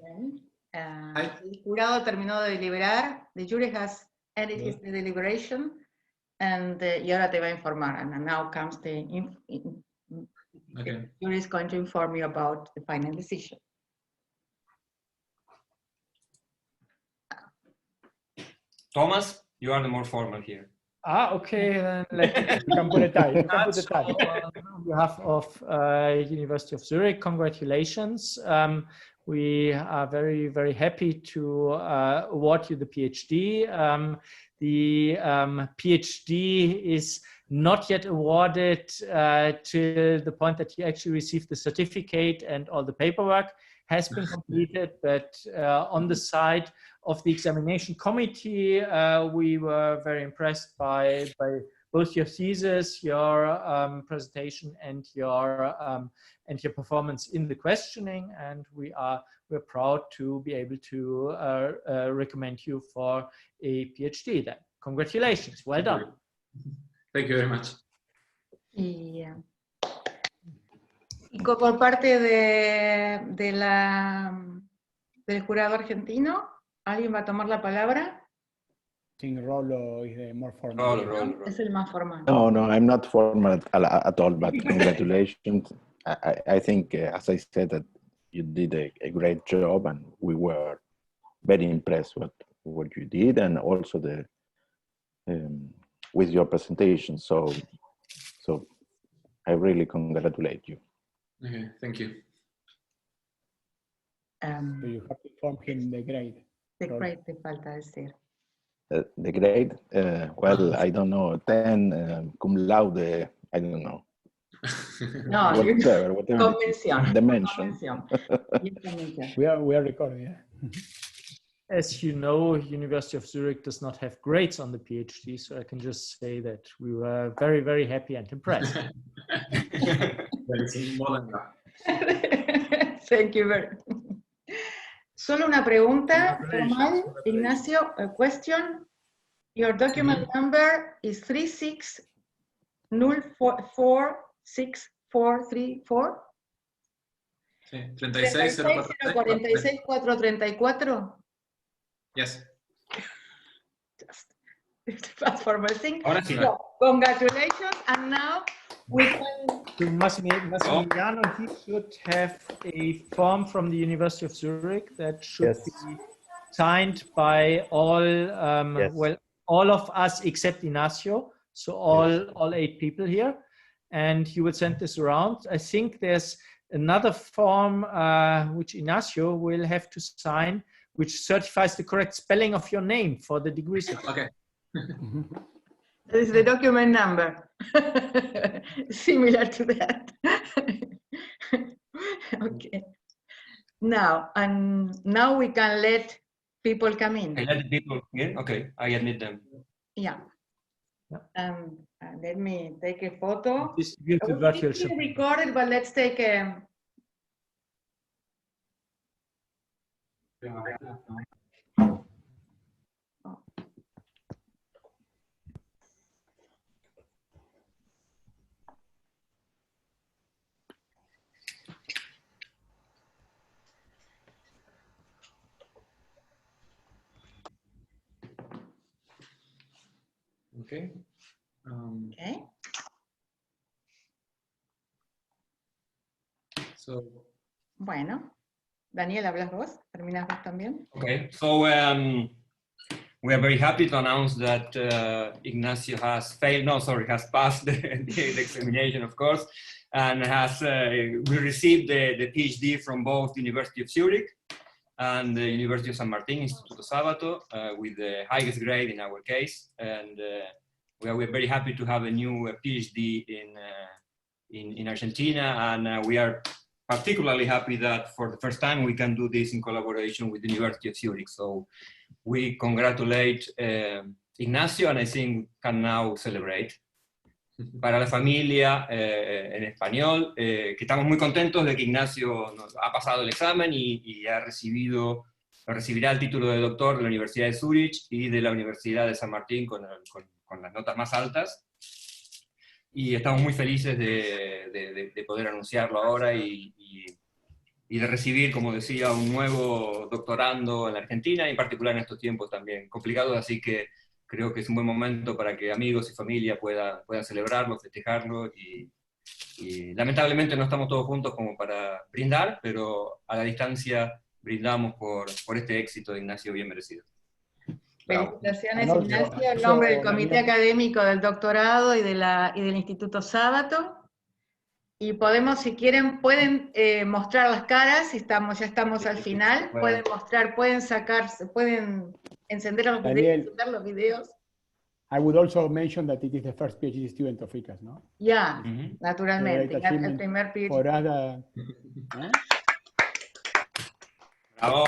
El jurado terminó de deliberar. The jury has ended his deliberation, and y ahora te va a informar. And now comes the jury is going to inform you about the final decision. Thomas, you are the more formal here. Okay, then you can put it down. You can put it down. On behalf of University of Zurich, congratulations. we are very, very happy to award you the PhD. The PhD is not yet awarded to the point that you actually received the certificate and all the paperwork has been completed, but on the side of the examination committee, we were very impressed by both your thesis, your presentation, and your performance in the questioning, and we're proud to be able to recommend you for a PhD. Then, congratulations, well done. Thank you very much. Y por parte del jurado argentino, ¿alguien va a tomar la palabra? I think Rolo is the more formal. Rolo. Es el más formal. No, I'm not formal at all, but congratulations. I think, as I said, that you did a great job, and we were very impressed with what you did, and also with your presentation. So I really congratulate you. Okay, thank you. So you have to inform him the grade. The grade te falta decir. The grade? Well, I don't know, 10 cum laude, I don't know. No, whatever. Convención. Dimension. We are recording, yeah. As you know, University of Zurich does not have grades on the PhD, so I can just say that we were very, very happy and impressed. Thank you very much. Solo una pregunta formal, Ignacio, a question. Your document number is 36046434. Sí, 36046-434. Yes. Just fast forward thing. Ahora sí, So, congratulations, and now we can. To Massimiliano, he should have a form from the University of Zurich that should be signed by all, well, all of us except Ignacio, so all 8 people here, and he will send this around. I think there's another form which Ignacio will have to sign, which certifies the correct spelling of your name for the degree certificate. Okay. This is the document number, similar to that. Okay. Now we can let people come in. Okay, let the people in. Okay, I admit them. Yeah. Let me take a photo. Distribute the virtual It's recorded, but let's take a. Okay. Okay. So. Bueno, Daniel, ¿hablas vos? ¿Terminas vos también? Okay, so we are very happy to announce that Ignacio has passed the examination, of course, and we received the PhD from both the University of Zurich and the University of San Martin, Instituto Sabato, with the highest grade in our case. And we're very happy to have a new PhD in Argentina, and we are particularly happy that for the first time we can do this in collaboration with the University of Zurich. So we congratulate Ignacio, and I think can now celebrate. Para la familia en español, que estamos muy contentos de que Ignacio ha pasado el examen y recibirá el título de doctor de la Universidad de Zurich y de la Universidad de San Martín con las notas más altas. Y estamos muy felices de poder anunciarlo ahora y de recibir, como decía, un nuevo doctorando en la Argentina, y en particular en estos tiempos también complicados, así que creo que es un buen momento para que amigos y familia puedan celebrarlo, festejarlo, y lamentablemente no estamos todos juntos como para brindar, pero a la distancia brindamos por este éxito de Ignacio bien merecido. Felicitaciones, Ignacio, en nombre del Comité Académico del Doctorado y del Instituto Sabato. Y podemos, si quieren, pueden mostrar las caras, ya estamos al final, pueden mostrar, pueden sacarse, pueden encender los videos, encender los videos. I would also mention that it is the first PhD student of ICAS, ¿no? Ya, naturalmente, el primer PhD. For us, ¿no? Bravo.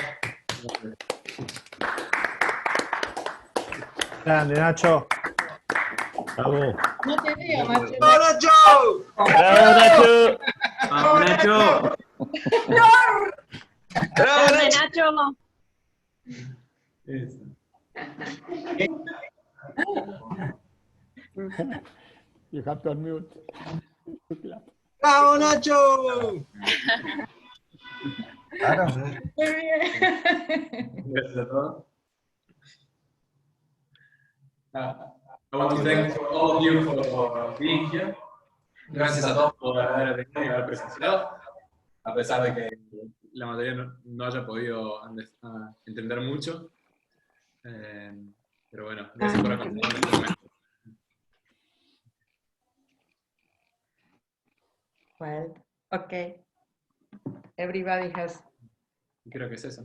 Grande, Nacho. Bravo. No te veo, Nacho. ¡Bravo, Nacho! Bravo, Nacho. ¡Vamos, Nacho! ¡Bravo, Nacho! You have to unmute. ¡Bravo, Nacho! Qué bien. Gracias a todos. I want to thank all of you for being here. Gracias a todos por haber venido y haber presenciado, a pesar de que la mayoría no haya podido entender mucho. Pero bueno, gracias por acompañarnos. Well, okay. Everybody has. Creo que es eso.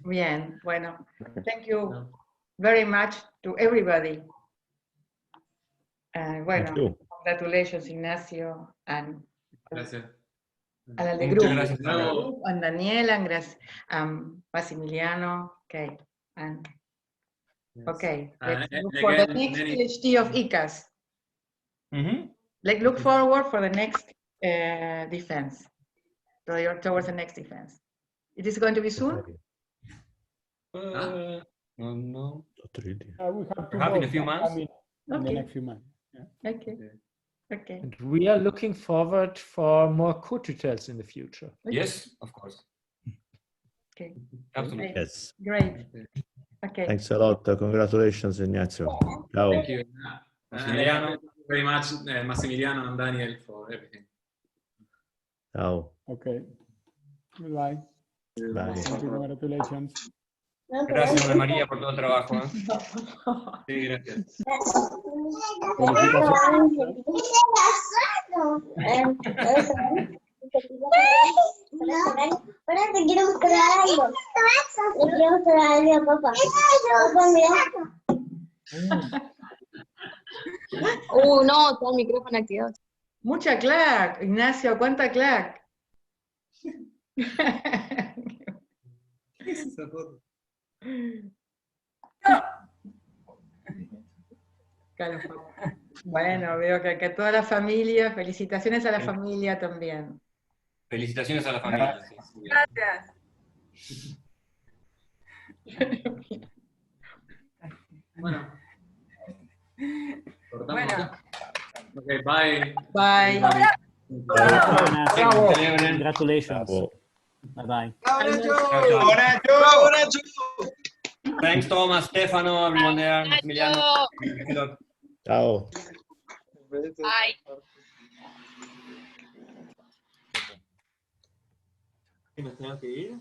Bien, bueno. Thank you very much to everybody. Bueno, congratulations, Ignacio, and Gracias. a la de Muchas grupo. gracias. A Daniela, gracias. Massimiliano, okay. And, okay, let's look for the next PhD of ICAS. Let's look forward for the next defense, towards the next defense. It is going to be soon? No. We have Perhaps in a few months. In the next few months. Yeah. Okay. Okay. And we are looking forward for more co-tutors in the future. Yes, of course. Okay. Absolutely. Yes. Great. Okay. Thanks a lot. Congratulations, Ignacio. Ciao. Thank you. Massimiliano. Thank you very much, Massimiliano and Daniel, for everything. Ciao. Okay. Goodbye. Bye. Thank you. Congratulations. Gracias, Ana María, por todo el trabajo. Sí, gracias. Ahora te quiero mostrar algo. Le quiero mostrar algo a papá. Papá, mira. No, está el micrófono activado. Mucha clac, Ignacio, ¿cuánta clac? ¿Qué es esa foto? Bueno, veo que acá toda la familia, felicitaciones a la familia también. Felicitaciones a la familia. Gracias. Bueno. Bueno. Okay, bye. Bye. Bravo. Congratulations. Bravo. Bye bye. Bravo, Nacho! Thanks, Thomas, Stefano, everyone there, Massimiliano. Ciao. Bye. ¿Me tengo que ir?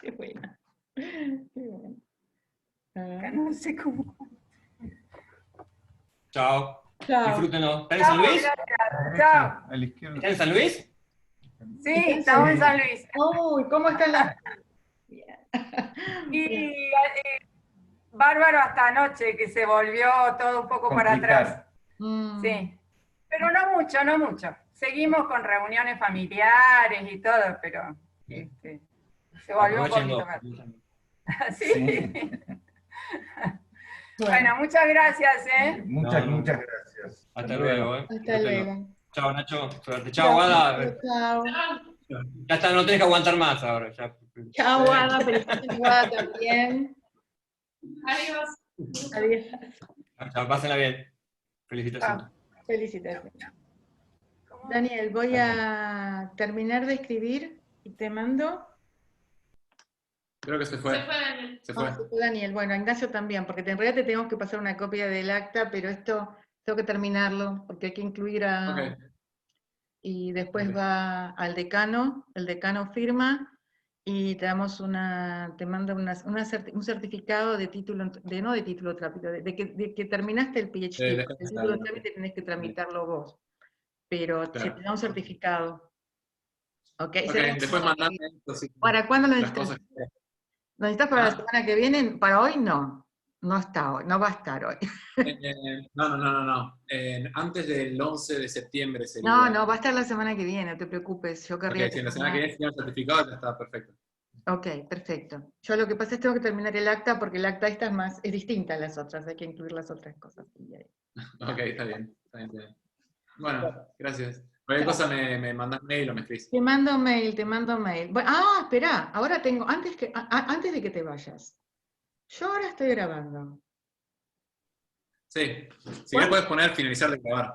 Qué buena. Qué buena. No sé cómo. Chao. Chao. Disfrútenlo. ¿Están en San Luis? Chao. ¿Están en San Luis? Sí, estamos en San Luis. Uy, ¿cómo están las...? Y bárbaro hasta anoche, que se volvió todo un poco para atrás. Sí. Pero no mucho, no mucho. Seguimos con reuniones familiares y todo, pero se volvió un poquito más. Sí. Bueno, muchas gracias, ¿eh? Muchas gracias. Hasta luego, Hasta luego. Chao, Nacho. Suerte. Chao, Ada. Chao. Ya está, no tenés que aguantar más ahora. Ya. Chao, Ada. Felicitaciones, Ada, también. Adiós. Adiós. Chao, pásenla bien. Felicitaciones. Felicitaciones. Daniel, voy a terminar de escribir y te mando. Creo que se fue. Se fue. Se fue Daniel. Bueno, Ignacio también, porque en realidad te tengo que pasar una copia del acta, pero esto tengo que terminarlo, porque hay que incluir a... Okay. Y después va al decano, el decano firma, y te damos te manda un certificado de título, no de título trámite, de que terminaste el PhD. El título trámite tenés que tramitarlo vos. pero Claro. se te da un certificado. Ok, Ok, después mandame esto, sí, ¿para cuándo lo las necesitas? cosas que... ¿Lo necesitas para la Ah. semana que viene? ¿Para hoy? No. No está hoy, no va a estar hoy. No. Antes del 11 de septiembre sería. No, va a estar la semana que viene, no te preocupes. Yo querría Ok, si en la semana que viene tiene el certificado, ya está perfecto. Ok, perfecto. Yo lo que pasa es que tengo que terminar el acta porque el acta esta es distinta a las otras, hay que incluir las otras cosas. Ok, está bien. Bueno, gracias. Cualquier cosa me mandas mail o me escribís. Te mando mail. Bueno, espera, ahora tengo, antes de que te vayas. Yo ahora estoy grabando. Sí, si querés puedes poner finalizar de grabar.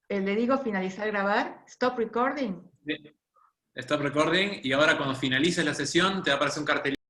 Le digo finalizar grabar, stop recording. Stop recording, y ahora cuando finalices la sesión te va a aparecer un cartelito